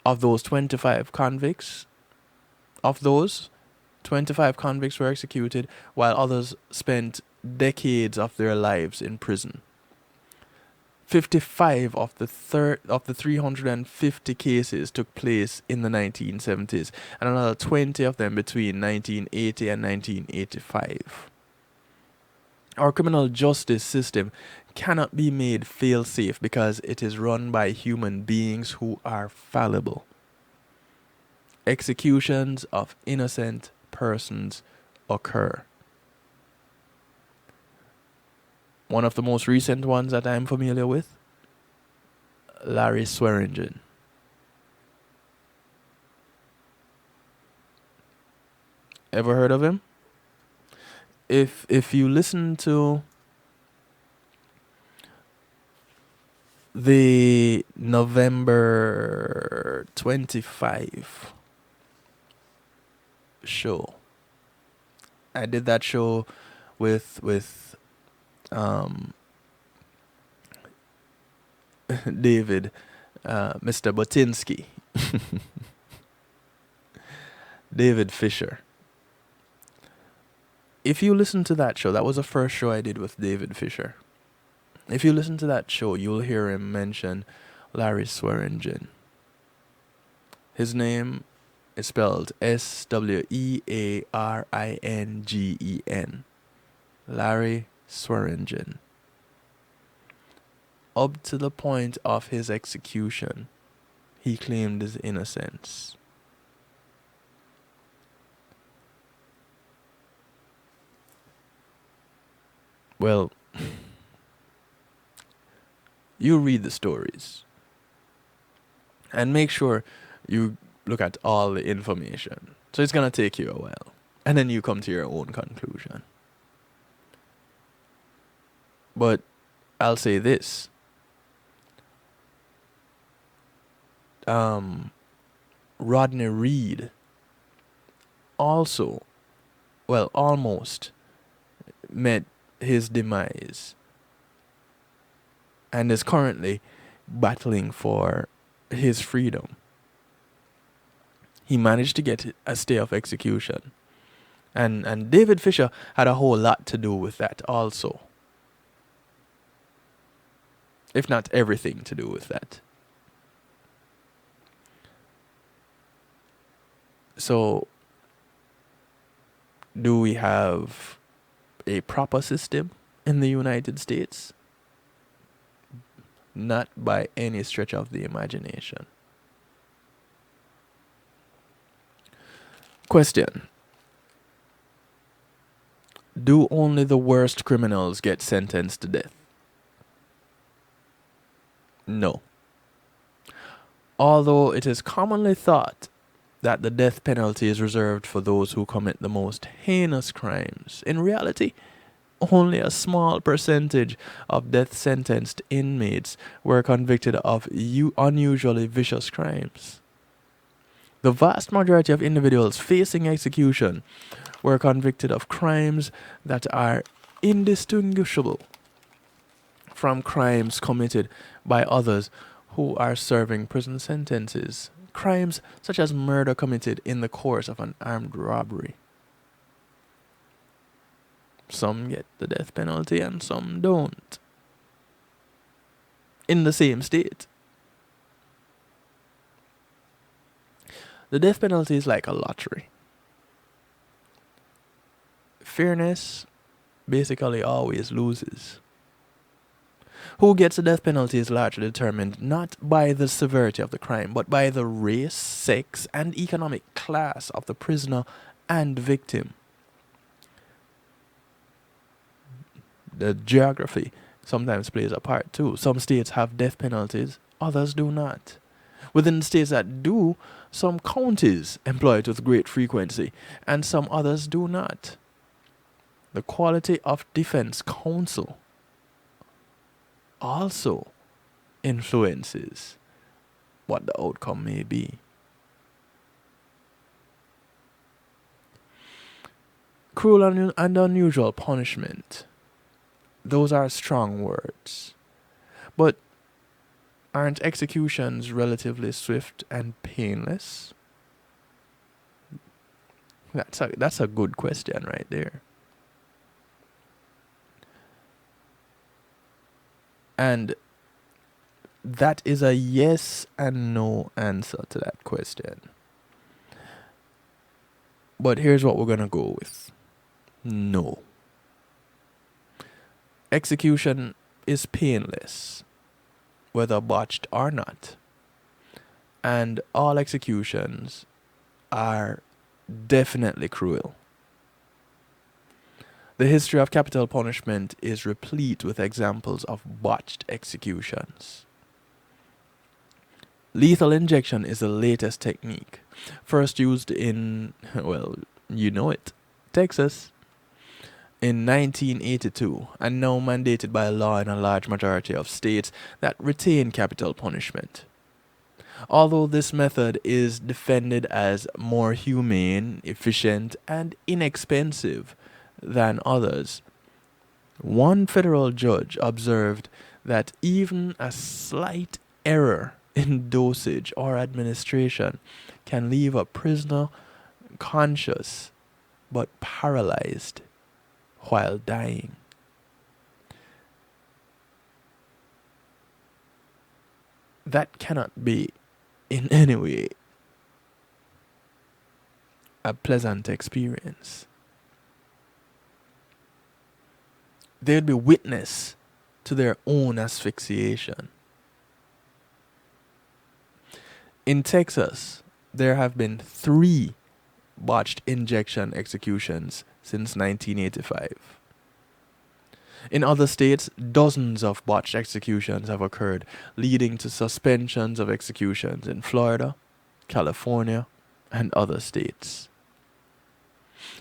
Of those 25 convicts were executed while others spent decades of their lives in prison. 55 of the 350 cases took place in the 1970s, and another 20 of them between 1980 and 1985. Our criminal justice system cannot be made fail-safe because it is run by human beings who are fallible. Executions of innocent persons occur. One of the most recent ones that I'm familiar with, Larry Swearingen. Ever heard of him? If you listen to the November 25 show, I did that show with David, Mr. Botinsky, David Fisher. If you listen to that show, that was the first show I did with David Fisher. If you listen to that show, you'll hear him mention Larry Swearingen. His name is spelled Swearingen. Larry Swearingen. Up to the point of his execution, he claimed his innocence. Well, you read the stories and make sure you look at all the information. So it's going to take you a while. And then you come to your own conclusion. But I'll say this. Rodney Reed also well, almost met his demise and is currently battling for his freedom. He managed to get a stay of execution. And David Fisher had a whole lot to do with that also. If not everything to do with that. So, do we have a proper system in the United States? Not by any stretch of the imagination. Question. Do only the worst criminals get sentenced to death? No. Although it is commonly thought that the death penalty is reserved for those who commit the most heinous crimes, in reality, only a small percentage of death-sentenced inmates were convicted of unusually vicious crimes. The vast majority of individuals facing execution were convicted of crimes that are indistinguishable from crimes committed by others who are serving prison sentences. Crimes such as murder committed in the course of an armed robbery. Some get the death penalty and some don't. In the same state. The death penalty is like a lottery. Fairness basically always loses. Who gets the death penalty is largely determined not by the severity of the crime, but by the race, sex, and economic class of the prisoner and victim. The geography sometimes plays a part too. Some states have death penalties, others do not. Within the states that do, some counties employ it with great frequency, and some others do not. The quality of defense counsel also influences what the outcome may be. Cruel and unusual punishment. Those are strong words. But aren't executions relatively swift and painless? That's a good question right there. And that is a yes and no answer to that question. But here's what we're going to go with. No. Execution is painless, whether botched or not. And all executions are definitely cruel. The history of capital punishment is replete with examples of botched executions. Lethal injection is the latest technique, first used in, well, you know it, Texas, in 1982, and now mandated by law in a large majority of states that retain capital punishment. Although this method is defended as more humane, efficient, and inexpensive than others, one federal judge observed that even a slight error in dosage or administration can leave a prisoner conscious but paralyzed while dying. That cannot be in any way a pleasant experience. They'd be witness to their own asphyxiation. In Texas, there have been 3 botched injection executions since 1985. In other states, dozens of botched executions have occurred, leading to suspensions of executions in Florida, California, and other states.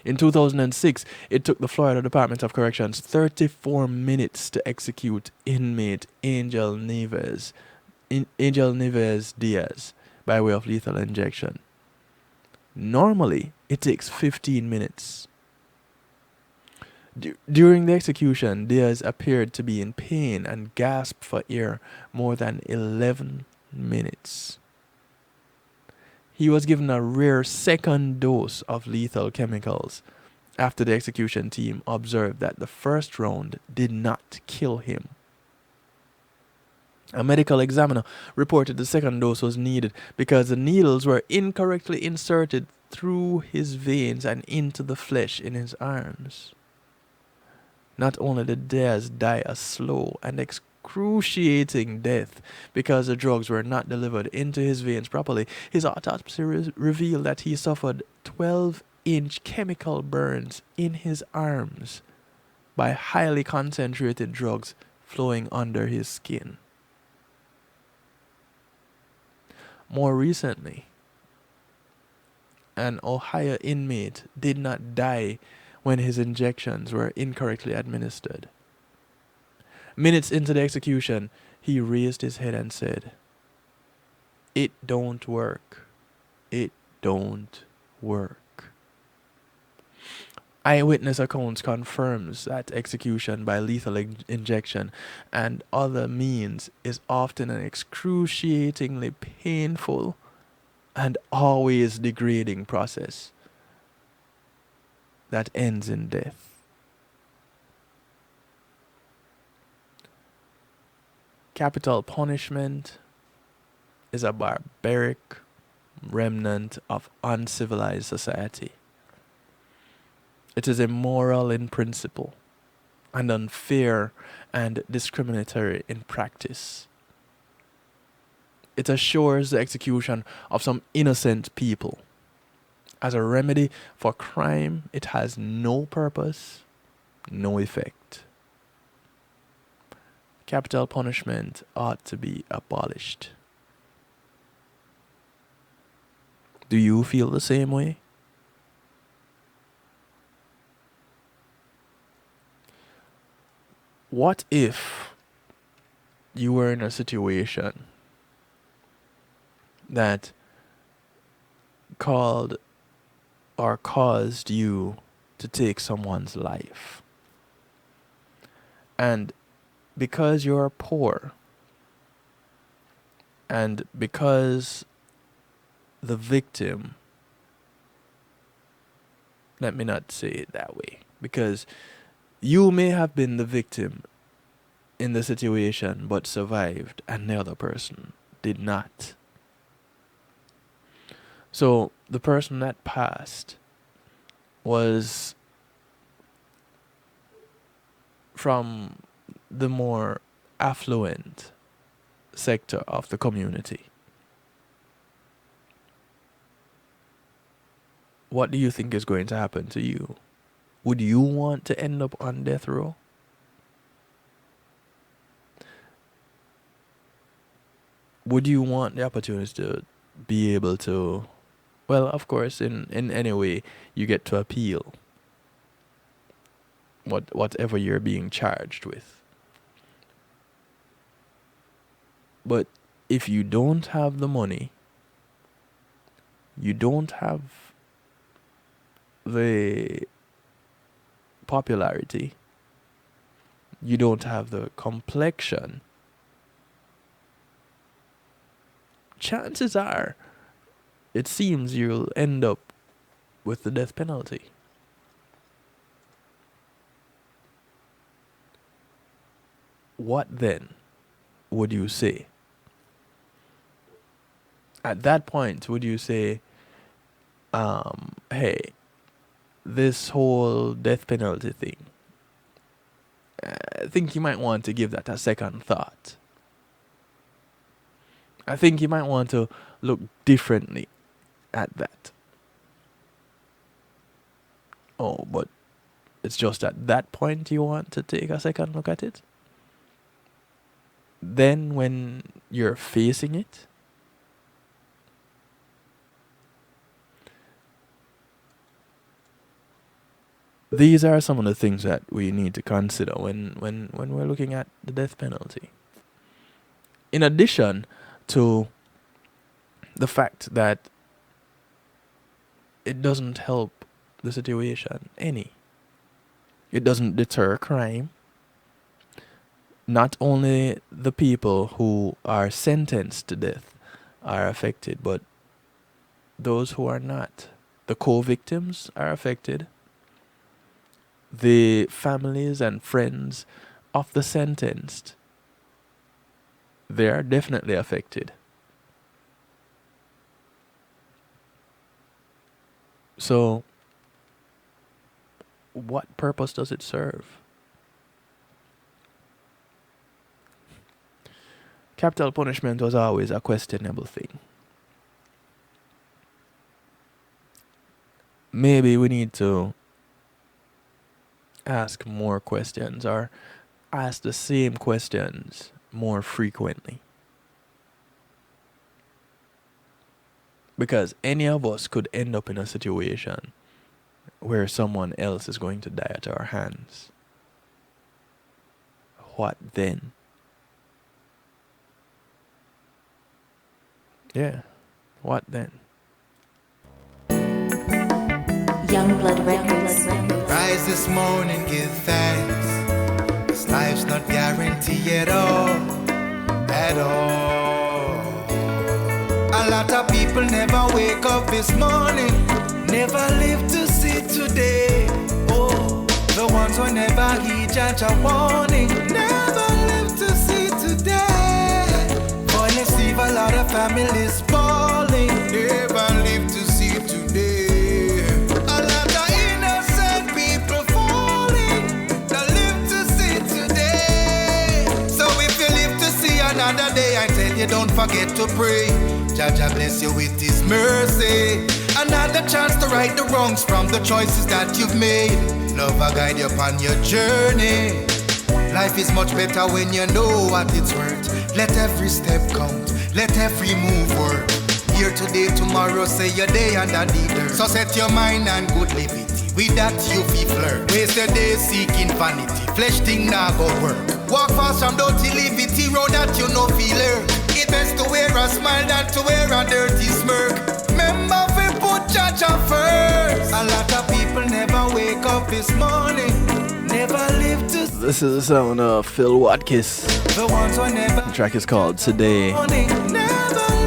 In 2006, it took the Florida Department of Corrections 34 minutes to execute inmate Angel Neves Diaz by way of lethal injection. Normally, it takes 15 minutes. During the execution, Diaz appeared to be in pain and gasped for air more than 11 minutes. He was given a rare second dose of lethal chemicals after the execution team observed that the first round did not kill him. A medical examiner reported the second dose was needed because the needles were incorrectly inserted through his veins and into the flesh in his arms. Not only did Diaz die a slow and excruciating death because the drugs were not delivered into his veins properly, his autopsy revealed that he suffered 12-inch chemical burns in his arms by highly concentrated drugs flowing under his skin. More recently, an Ohio inmate did not die when his injections were incorrectly administered. Minutes into the execution, he raised his head and said, "It don't work. It don't work." Eyewitness accounts confirms that execution by lethal injection and other means is often an excruciatingly painful and always degrading process that ends in death. Capital punishment is a barbaric remnant of uncivilized society. It is immoral in principle and unfair and discriminatory in practice. It assures the execution of some innocent people. As a remedy for crime, it has no purpose, no effect. Capital punishment ought to be abolished. Do you feel the same way? What if you were in a situation that called or caused you to take someone's life? And because you're poor, and because the victim, let me not say it that way, because you may have been the victim in the situation but survived and the other person did not. So the person that passed was from the more affluent sector of the community. What do you think is going to happen to you? Would you want to end up on death row? Would you want the opportunity to be able to, well, of course, in any way you get to appeal whatever you're being charged with. But if you don't have the money, you don't have the popularity, you don't have the complexion, chances are, it seems you'll end up with the death penalty. What then would you say? At that point, would you say, hey, this whole death penalty thing, I think you might want to give that a second thought. I think you might want to look differently at that. Oh, but it's just at that point you want to take a second look at it? Then when you're facing it, these are some of the things that we need to consider when we're looking at the death penalty. In addition to the fact that it doesn't help the situation any. It doesn't deter crime. Not only the people who are sentenced to death are affected, but those who are not. The co-victims are affected. The families and friends of the sentenced, they are definitely affected. So, what purpose does it serve? Capital punishment was always a questionable thing. Maybe we need to ask more questions or ask the same questions more frequently. Because any of us could end up in a situation where someone else is going to die at our hands. What then? Yeah, what then? Youngblood Records. Rise this morning, give thanks. This life's not guaranteed at all. At all. A lot of people never wake up this morning, never live to see today. Oh, the ones who never heed judge a warning, never live to see today. Violence leave a lot of families falling, never live to see today. A lot of innocent people falling, that live to see today. So if you live to see another day, I tell you don't forget to pray. Jah bless you with His mercy. Another chance to right the wrongs from the choices that you've made. Love will guide you upon your journey. Life is much better when you know what it's worth. Let every step count, let every move work. Here today, tomorrow, say your day and a leader. So set your mind and good living. With that you feel flirt. Waste your days seeking vanity. Flesh thing now go work. Walk fast from dirty liberty road that you know feel hurt. It best to wear a smile than to wear a dirty smirk. Remember we put Jaja first. A lot of people never wake up this morning, never live to. This is the sound of Phil Watkins. The ones who never. The track is called Today. Never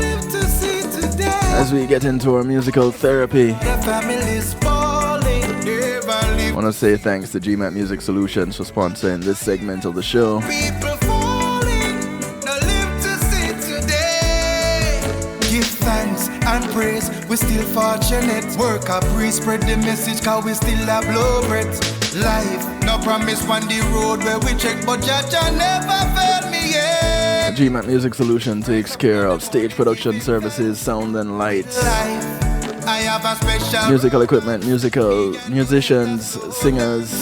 live to see today. As we get into our musical therapy, The family's falling, never live. I want to say thanks to GMAT Music Solutions for sponsoring this segment of the show. People falling, not live to see today. Give thanks and praise, we still fortunate. Work a breeze, spread the message, cause we still have blow breath. Life, no promise on the road where we check, but Jaja never failed me yet. GMAT Music Solution takes care of stage production services, sound and lights, I have a special musical equipment, musicians, singers,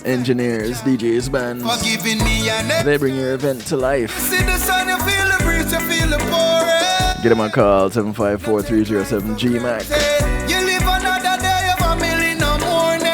engineers, DJs, bands. for giving me an They bring your event to life. See the sun, you feel the breeze, you feel the forest. Get them a call, 754-307 GMAC. You live another day of a million no morning.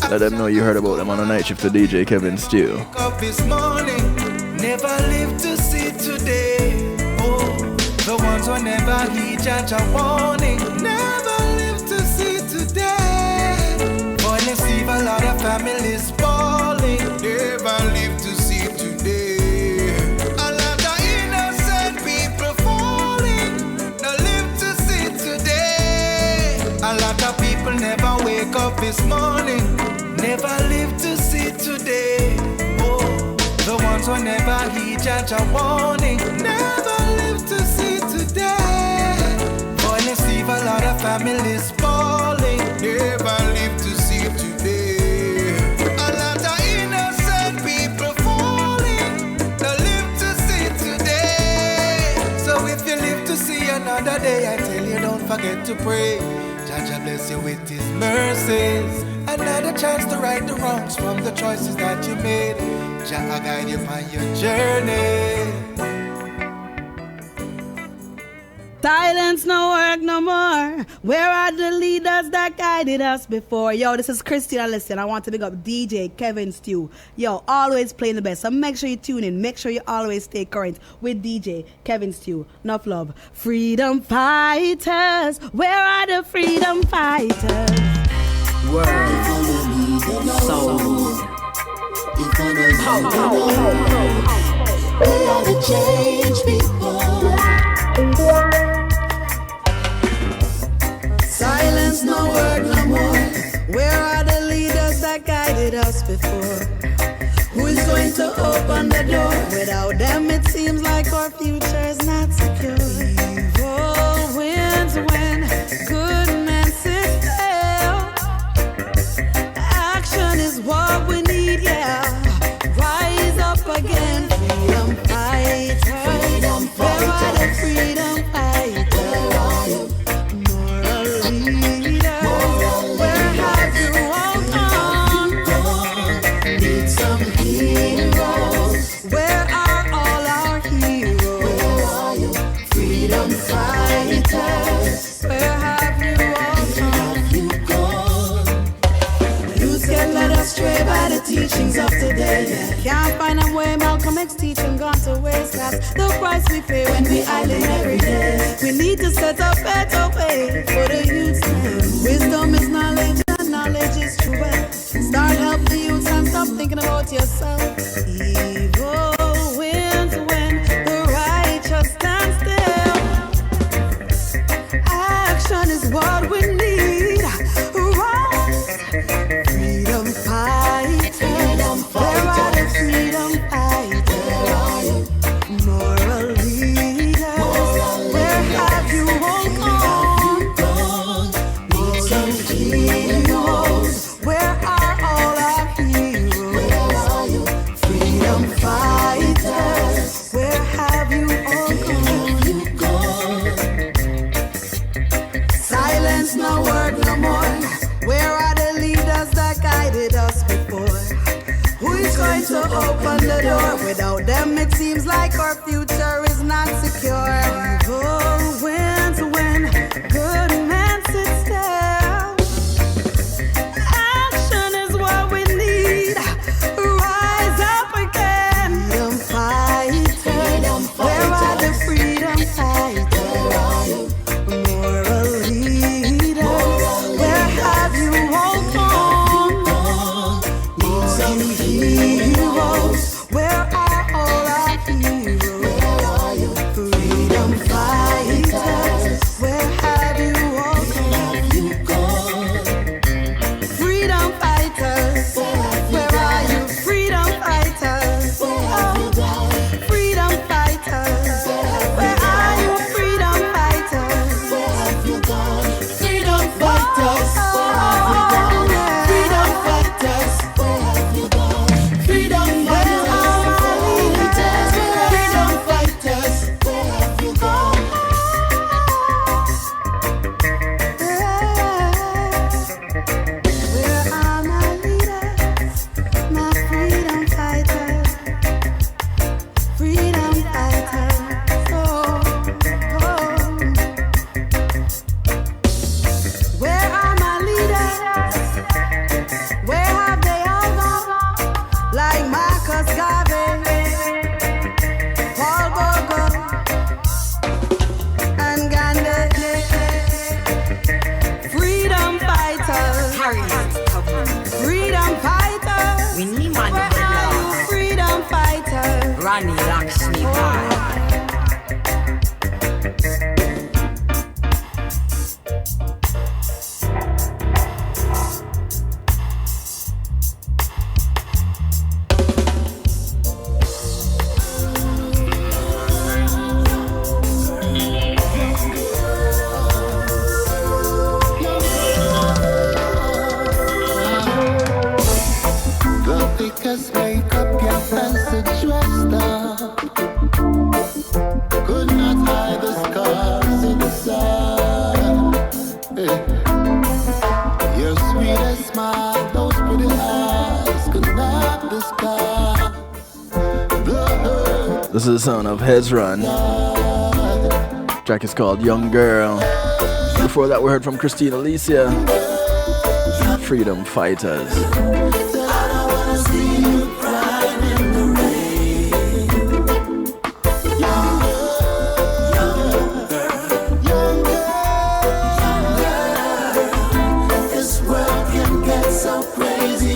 Let them know you heard about them on the night shift to DJ Kevin Stew. Wake up this morning, never live to see today. Oh, the ones who never heed judge a warning, never live to see today. Violence leave a lot of families falling, never live to see today. A lot of innocent people falling, not live to see today. A lot of people never wake up this morning, never live to see today. Oh, the ones who never heed judge a warning, never live to see today. Violence leave a lot of families falling, never live to see today. A lot of innocent people falling, not live to see today. So if you live to see another day, I tell you don't forget to pray. Jaja bless you with His mercies. Another chance to right the wrongs from the choices that you made. Jah guide you on your journey. Silence no work no more. Where are the leaders that guided us before? Yo, this is Christina. Listen, I want to big up DJ Kevin Stew. Yo, always playing the best. So make sure you tune in. Make sure you always stay current with DJ Kevin Stew. Enough love. Freedom fighters. Where are the freedom fighters? Words. soul. You're gonna we are the change people. Silence, no word, no more. Where are the leaders that guided us before? Who is going to open the door? Without them, it seems like our future is not secure. Evil wins when good men sit still. Action is what we need, yeah. Rise up again, freedom fighters. Freedom fighters. Where are the freedom fighters? Where are you? Moral leaders. Where have you all gone? Need some heroes. Where are all our heroes? Where are you? Freedom fighters. Where have you all gone? Youth get led astray by the teachings of today. Can't find a way, Malcolm X teaching gone to waste. That's the price we pay when we idle every day. We need to set a better way for the youth. Wisdom is knowledge and knowledge is true. Start help the youth and stop thinking about yourself. Evil wins when the righteous stand still. Action is what we need. Rise. Freedom fighters. Where are the freedom fighters? Where are you? Moral leaders. Where have you all gone? Need some heroes. Where are all our heroes? Where are you? Freedom fighters. Where have you all gone? Silence, no word, no more. Where are the leaders that guided us before? Who is going to open the door? Without them, it seems like our future is not secure. Evil wins when good men sit still. Action is what we need. Rise up again. Freedom fighters. Where are the freedom fighters? Where are you? Moral leaders. Where have you all gone? Need some heroes. Where are all our heroes? Where are you? Freedom fighters. Where have you all gone? Freedom fighters. Where are you? Freedom fighters. Freedom fighters. Where are you? Freedom fighters. Freedom fighters. Freedom fighters. Freedom fighters. Freedom fighters. Where have you gone? Where are my leaders? My freedom fighters. Freedom fighters. Where are my leaders? Where have they all gone? Like Marcus Garvey, Paul Bogo, and Gandhi. Freedom fighters. Freedom fighters. We need man Where are you? Freedom fighters. Ronnie Lakshmi Bhai. The biggest makeup your fancy dressed up could not hide the scars inside. Hey. Your sweetest smile, those pretty eyes could not disguise the hurt. This is the sound of Hezron. Track is called Young Girl. Before that, we heard from Christina Alicia, Freedom Fighters. This world can get so crazy.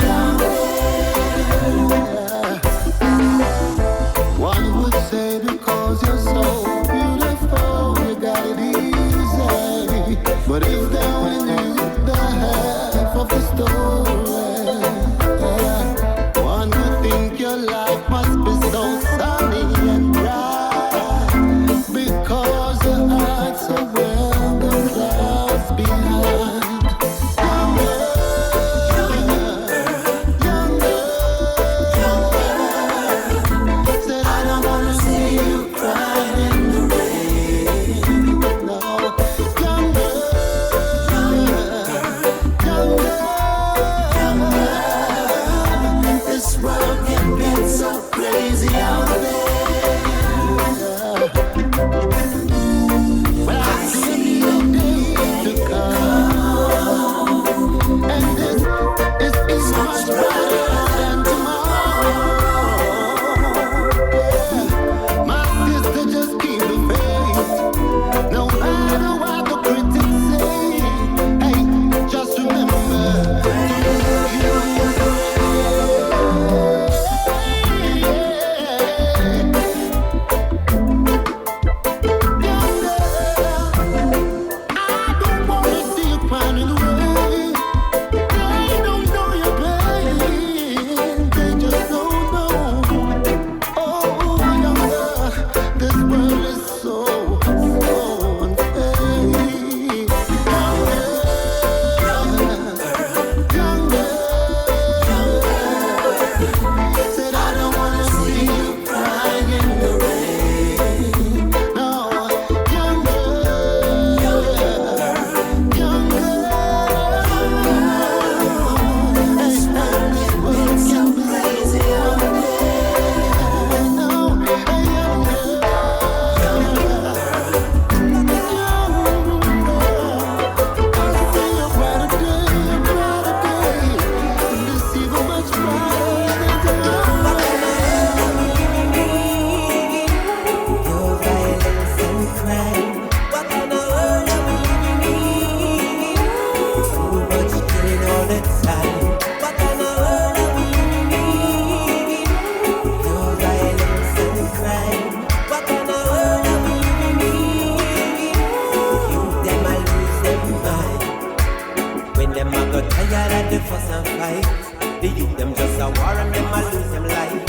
The youth them just a war and them a lose them life.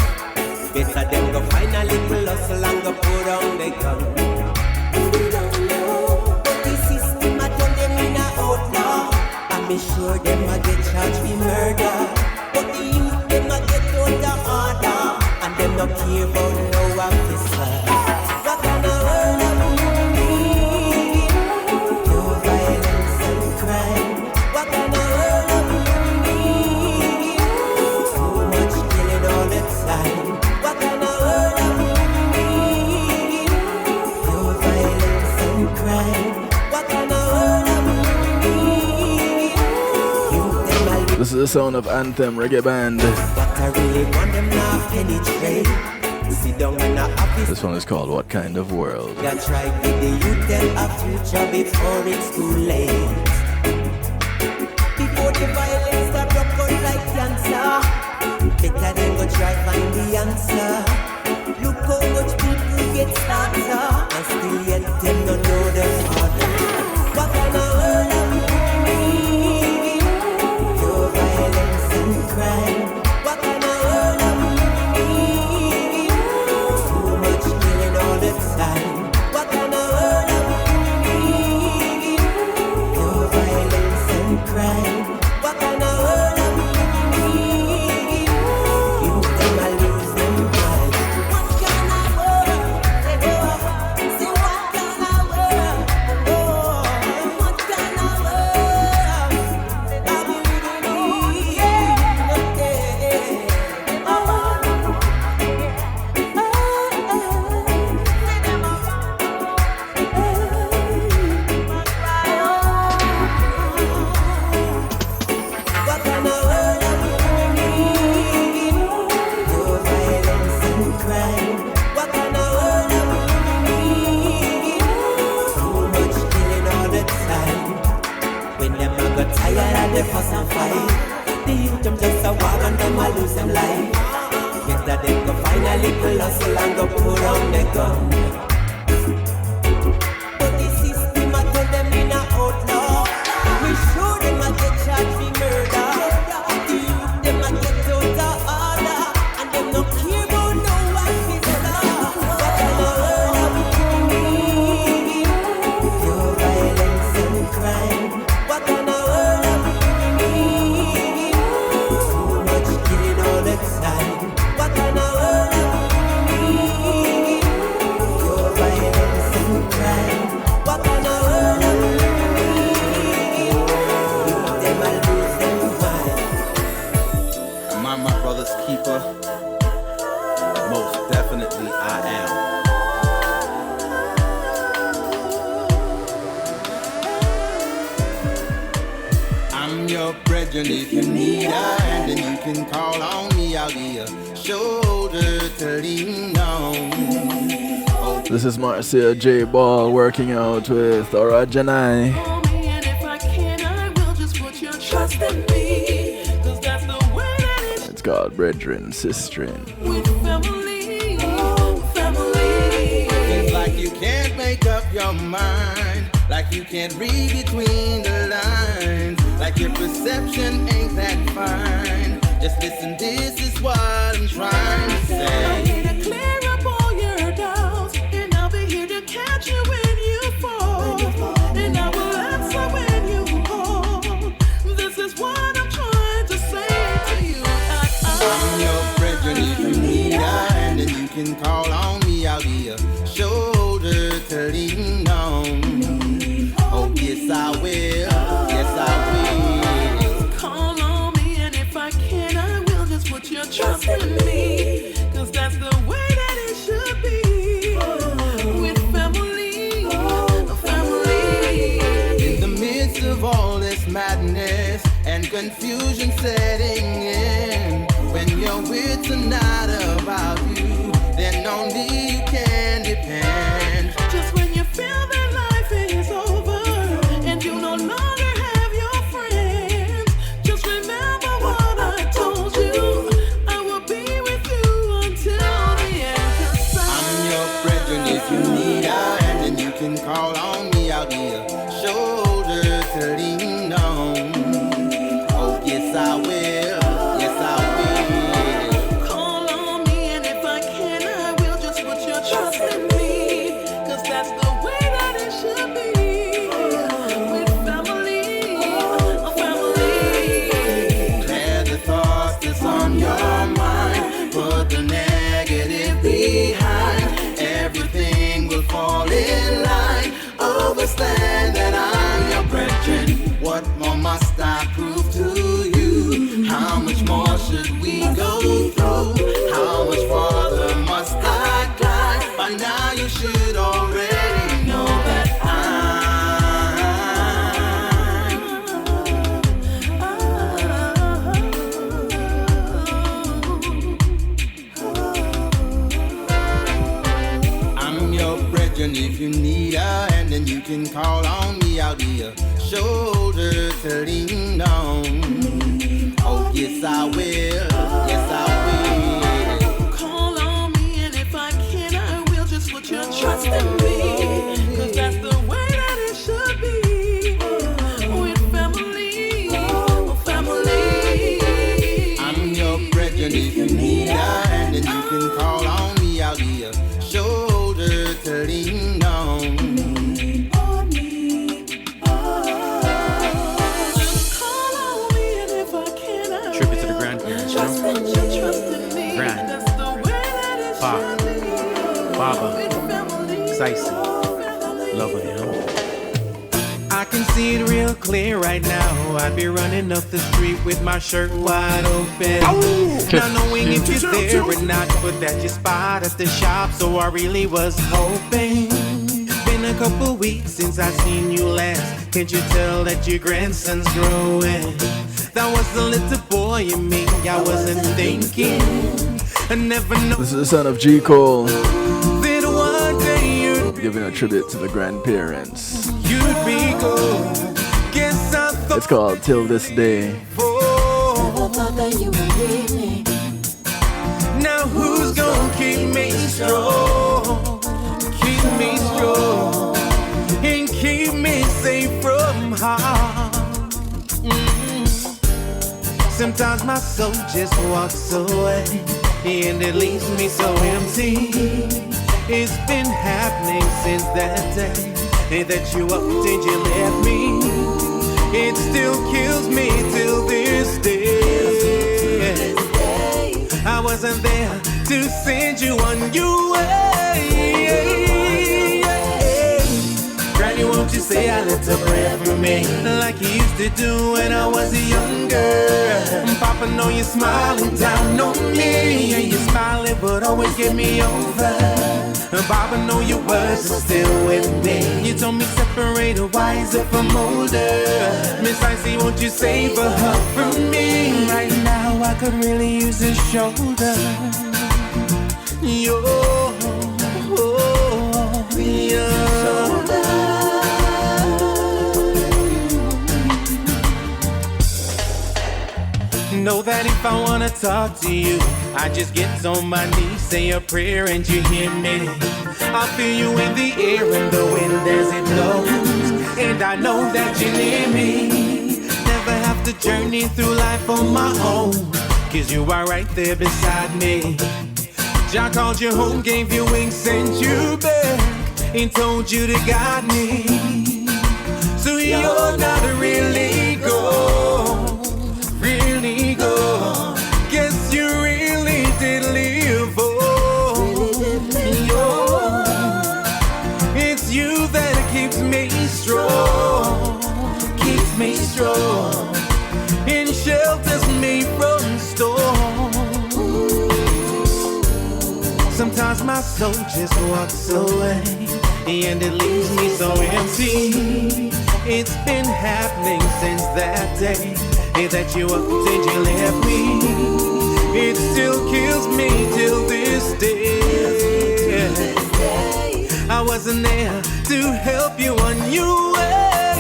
Better them go find a little hustle and go put on the gun. The system a turn them in a outlaw. And be sure them a get charged with murder. But the youth them a get out of order. And them no care about no officer. What kind of world are we living? Pure violence and crime. What kind of world are we living? Too much killing all the time. What kind of world are we living? Pure violence and crime. What kind of world are we living? This is the sound of Anthem Reggae Band. What I really want them now penetrate. Sit down in a office. This one is called What Kind of World? That try give the youth them a future before it's too late. Before the violence that broke out like cancer. Better than go try find the answer. Look how much people get started and still yet them don't know the father. What kind of world are we living? Pure violence and crime. What kind of world are we living? Too much killing all the time. What kind of world are we living? Pure violence and crime. What kind of world are we living? Youth them a lose them mind. What kind of world? Say what kind of world? What kind of world are we living in? What kind of world are we living? Pure violence and crime. What kind of world are we living? Too much killing all the time. When them a got tired of the fuss and fight, the youth them just a war and them a lose them life. Better them go find a little hustle and go put on the gun. But the system a turn them in a outlaw. We sure them a get charged with murder. The youth them a get out of order. And them no care about no officer. What kind of world are we living? Pure violence and crime. What kind of world are we living? Too much killing all the time. What kind of world are we living? Pure violence and crime. What kind of world are we living? Youth them a lose them mind. Am I my brother's keeper? Most definitely I am. I'm your brethren if you need a hand, and you can call on me. I'll be a shoulder to lean on. This is Marcia J. Ball working out with Orajanai. And if I can, I will just put your trust in me. 'Cause that's the way that it It's called Brethren, Sistren. with family. Family. It's like you can't make up your mind, like you can't read between the lines, like your perception ain't that fine. Just listen, this is what I'm trying to I'm say. here to clear up all your doubts, and I'll be here to catch you when you fall. And I will answer when you call. This is what I'm trying to say to you. I'm your brethren if you need a hand, and you can call on me. I'll be a shoulder to lean on. Oh yes I will, yes I will. Call on me, and if I can, I will just put your trust in me. 'Cause that's the way that it should be. With family, family. In the midst of all this madness and confusion setting in, when your wits are not about you, then only you can depend. Just when you feel that life is over and you no longer have your friends, just remember what I told you. I will be with you until the end. 'Cause I'm your brethren if you need a hand, and you can call on me. I'll be a shoulder to lean on. Oh yes I will, can call on me. I'll be a shoulder to lean on. Oh, yes, I will. Yes, I will. Call on me, and if I can, I will. Just put your trust in me, 'cause that's the way that it should be. With family, family. I'm your friend, and if you need a hand, then you can call on me. I'll be a shoulder to lean on. Tribute to the grandparents, you know? Grand. Baba. Sicey. Lovely, you know? I can see it real clear right now. I'd be running up the street with my shirt wide open. Not knowing if you're there or not, but that you spot at the shop, so I really was hoping. Been a couple weeks since I seen you last. Can't you tell that your grandson's growing? That was the little boy in me, I wasn't thinking. I never know. This is the son of G. Cole. That one day you'd giving a tribute to the grandparents. be good. Guess I thought It's called Till This Day. never thought that you would leave me. Now who's gonna keep me strong? Keep me strong and keep me safe from harm. Sometimes my soul just walks away and it leaves me so empty. It's been happening since that day that you upped and you left me. It still kills me till this day. I wasn't there to send you on your way. Granny, won't you say a little prayer for me, like you used to do when I was younger? Papa, know you're smiling down on me, and you're smiling but always get me over. Papa, know your words are still with me. You told me separate a wiser from older. Miss Icy, won't you save a hug from me? Right now I could really use a shoulder. Yo, know that if I wanna talk to you, I just get on my knees, say a prayer and you hear me. I feel you in the air and the wind as it blows, and I know that you're near me. Never have to journey through life on my own, 'cause you are right there beside me. Jah called you home, gave you wings, sent you back, and told you to guide me. So you're not really gone. Guess you really did live on. It's you that keeps me strong, and shelters me from storm. Sometimes my soul just walks away, and it leaves me so empty. It's been happening since that day that you upped and you left me. It still kills me till this day. I wasn't there to help you on your way.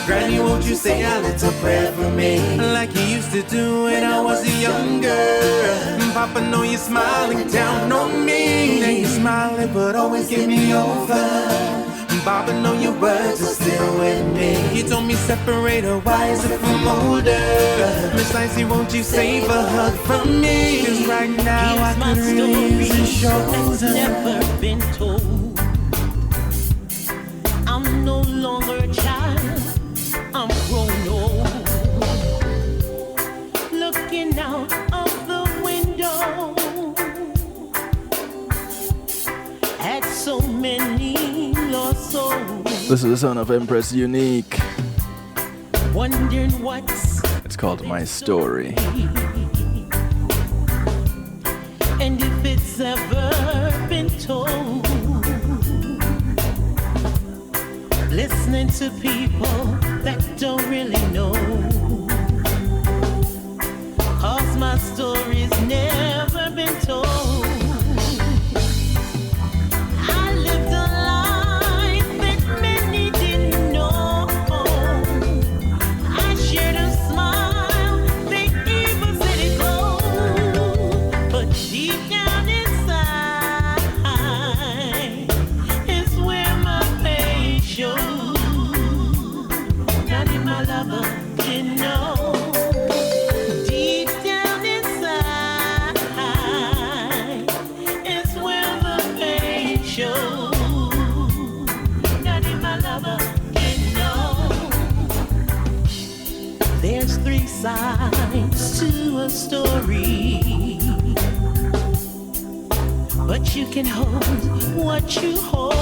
Granny, won't you say a little prayer for me, like you used to do when I was younger? Papa, know you're smiling down on me. Now you're smiling but always get me over. Baba, know your words are still with me. You told me separate a wiser from older. Miss Icy, won't you save a hug from me? 'Cause right now I could really use a shoulder. Never been told. I'm no longer a child, I'm grown old. Looking out of the window at so many lost souls. This is the son of Empress Unique. Wondering what's It's called My Story. and if it's ever been told. Listening to people that don't really know, 'cause my story's never been told. I lived There's three sides to a story, but you can hold what you hold.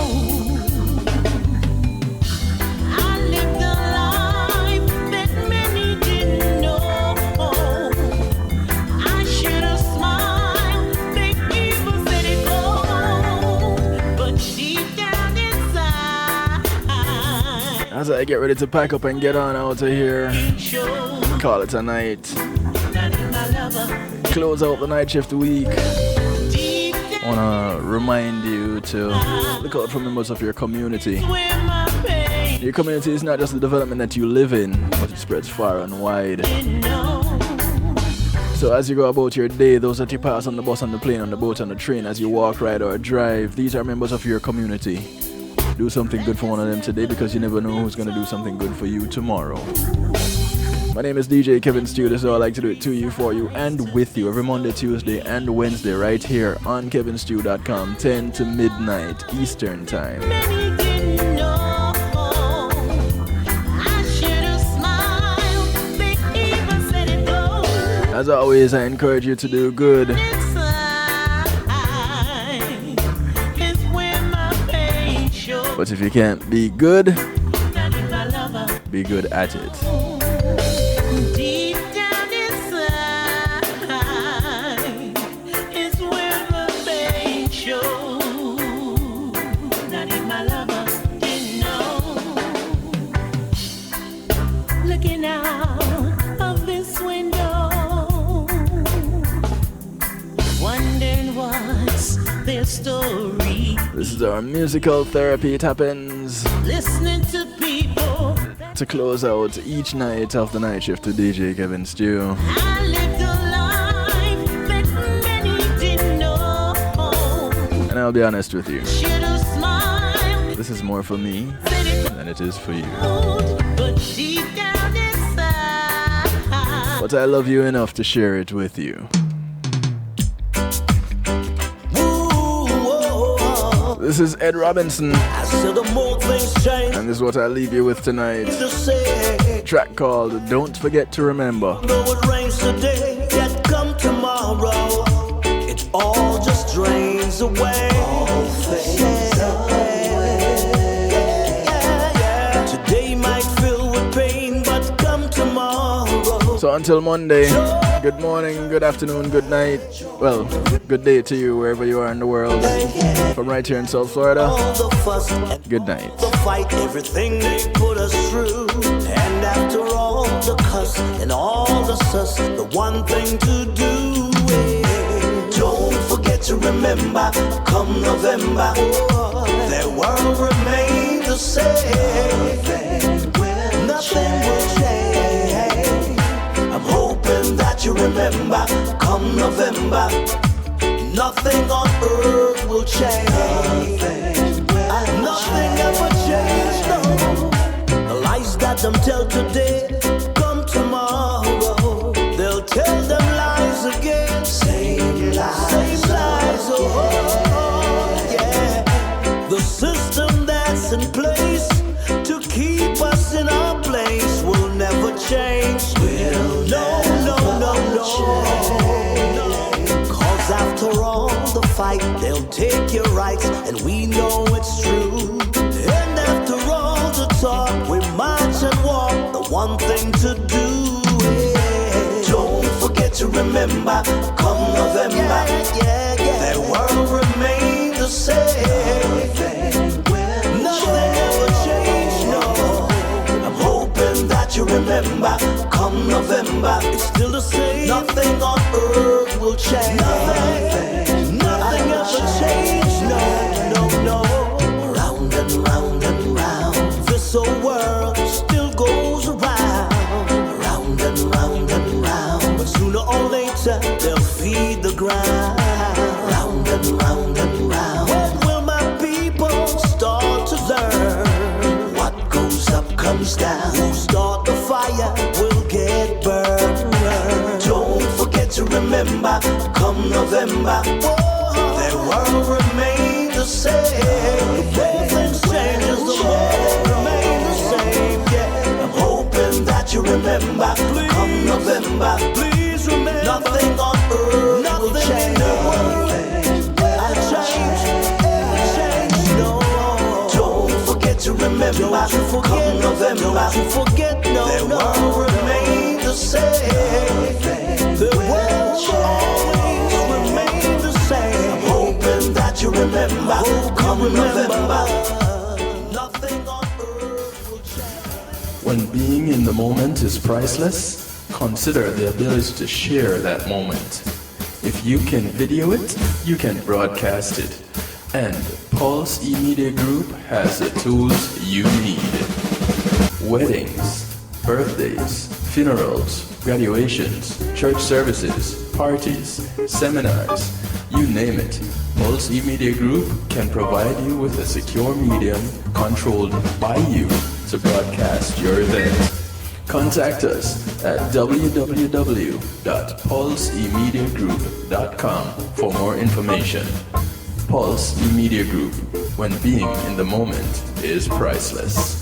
I lived a life that many didn't know. I should have smiled, make people said it go, but deep down inside, as I get ready to pack up and get on out of here, call it a night. Close out the night shift week. I want to remind you to look out for members of your community. Your community is not just the development that you live in, but it spreads far and wide. So as you go about your day, those that you pass on the bus, on the plane, on the boat, on the train, as you walk, ride, or drive, these are members of your community. Do something good for one of them today, because you never know who's going to do something good for you tomorrow. My name is DJ Kevin Stew. This is how I like to do it to you, for you, and with you every Monday, Tuesday, and Wednesday right here on kevinstew.com, 10 to midnight Eastern Time. As always, I encourage you to do good. But if you can't be good, be good at it. deep down inside is where the pain shows. Not even my lover didn't know. Looking out of this window, wondering what's their story. This is our musical therapy. It happens Listening to people. to close out each night of the night shift to DJ Kevin Stew. I lived a life that many didn't know. And I'll be honest with you, Should've smiled, this is more for me than it is for you. but deep down inside, But I love you enough to share it with you. This is Ed Robinson, and this is what I leave you with tonight. A track called Don't Forget to Remember. Though it rains today, yet come tomorrow, it all just drains away. All fades away. Today might fill with pain, but come tomorrow. So until Monday, good morning, good afternoon, good night. Well, good day to you wherever you are in the world. From right here in South Florida, good night. The fight, everything they put us through, and after all the cuss and all the sus, the one thing to do is don't forget to remember, come November, their world remains the same. Nothing will change. I'm hoping that you remember, come November, nothing on earth will change. Nothing ever changed, no. The lies that them tell today, come tomorrow, they'll tell them lies again. Same lies, oh yeah. The system that's in place to keep us in our place will never change. No. Cause after all the fight, they'll take your rights, and we know it's true. And after all the talk, we march and walk, the one thing to do is don't forget to remember, come November, their world remains the same. Nothing ever changed, no. I'm hoping that you remember, come November, it's still the same. Nothing on earth will change. Nothing ever changed, no. Round and round and round, this old world still goes around. Round and round and round, but sooner or later they'll feed the ground. Round and round and round, when will my people start to learn? What goes up comes down. Who start the fire will get burned. Don't forget to remember, come November, their world remains the same. Both things change as the world remains the same. Yeah, I'm hoping that you remember. remember, come November, please remember, nothing on earth will change. I'll change, no. Don't forget to remember, come November, there won't remain the same. The world will always remain the same. I'm hoping that you remember, come November. When being in the moment is priceless, consider the ability to share that moment. If you can video it, you can broadcast it. And Pulse E-Media Group has the tools you need. Weddings, birthdays, funerals, graduations, church services, parties, seminars, you name it. Pulse E-Media Group can provide you with a secure medium controlled by you to broadcast your event. Contact us at www.pulsemediagroup.com for more information. Pulse E-Media Group, when being in the moment is priceless.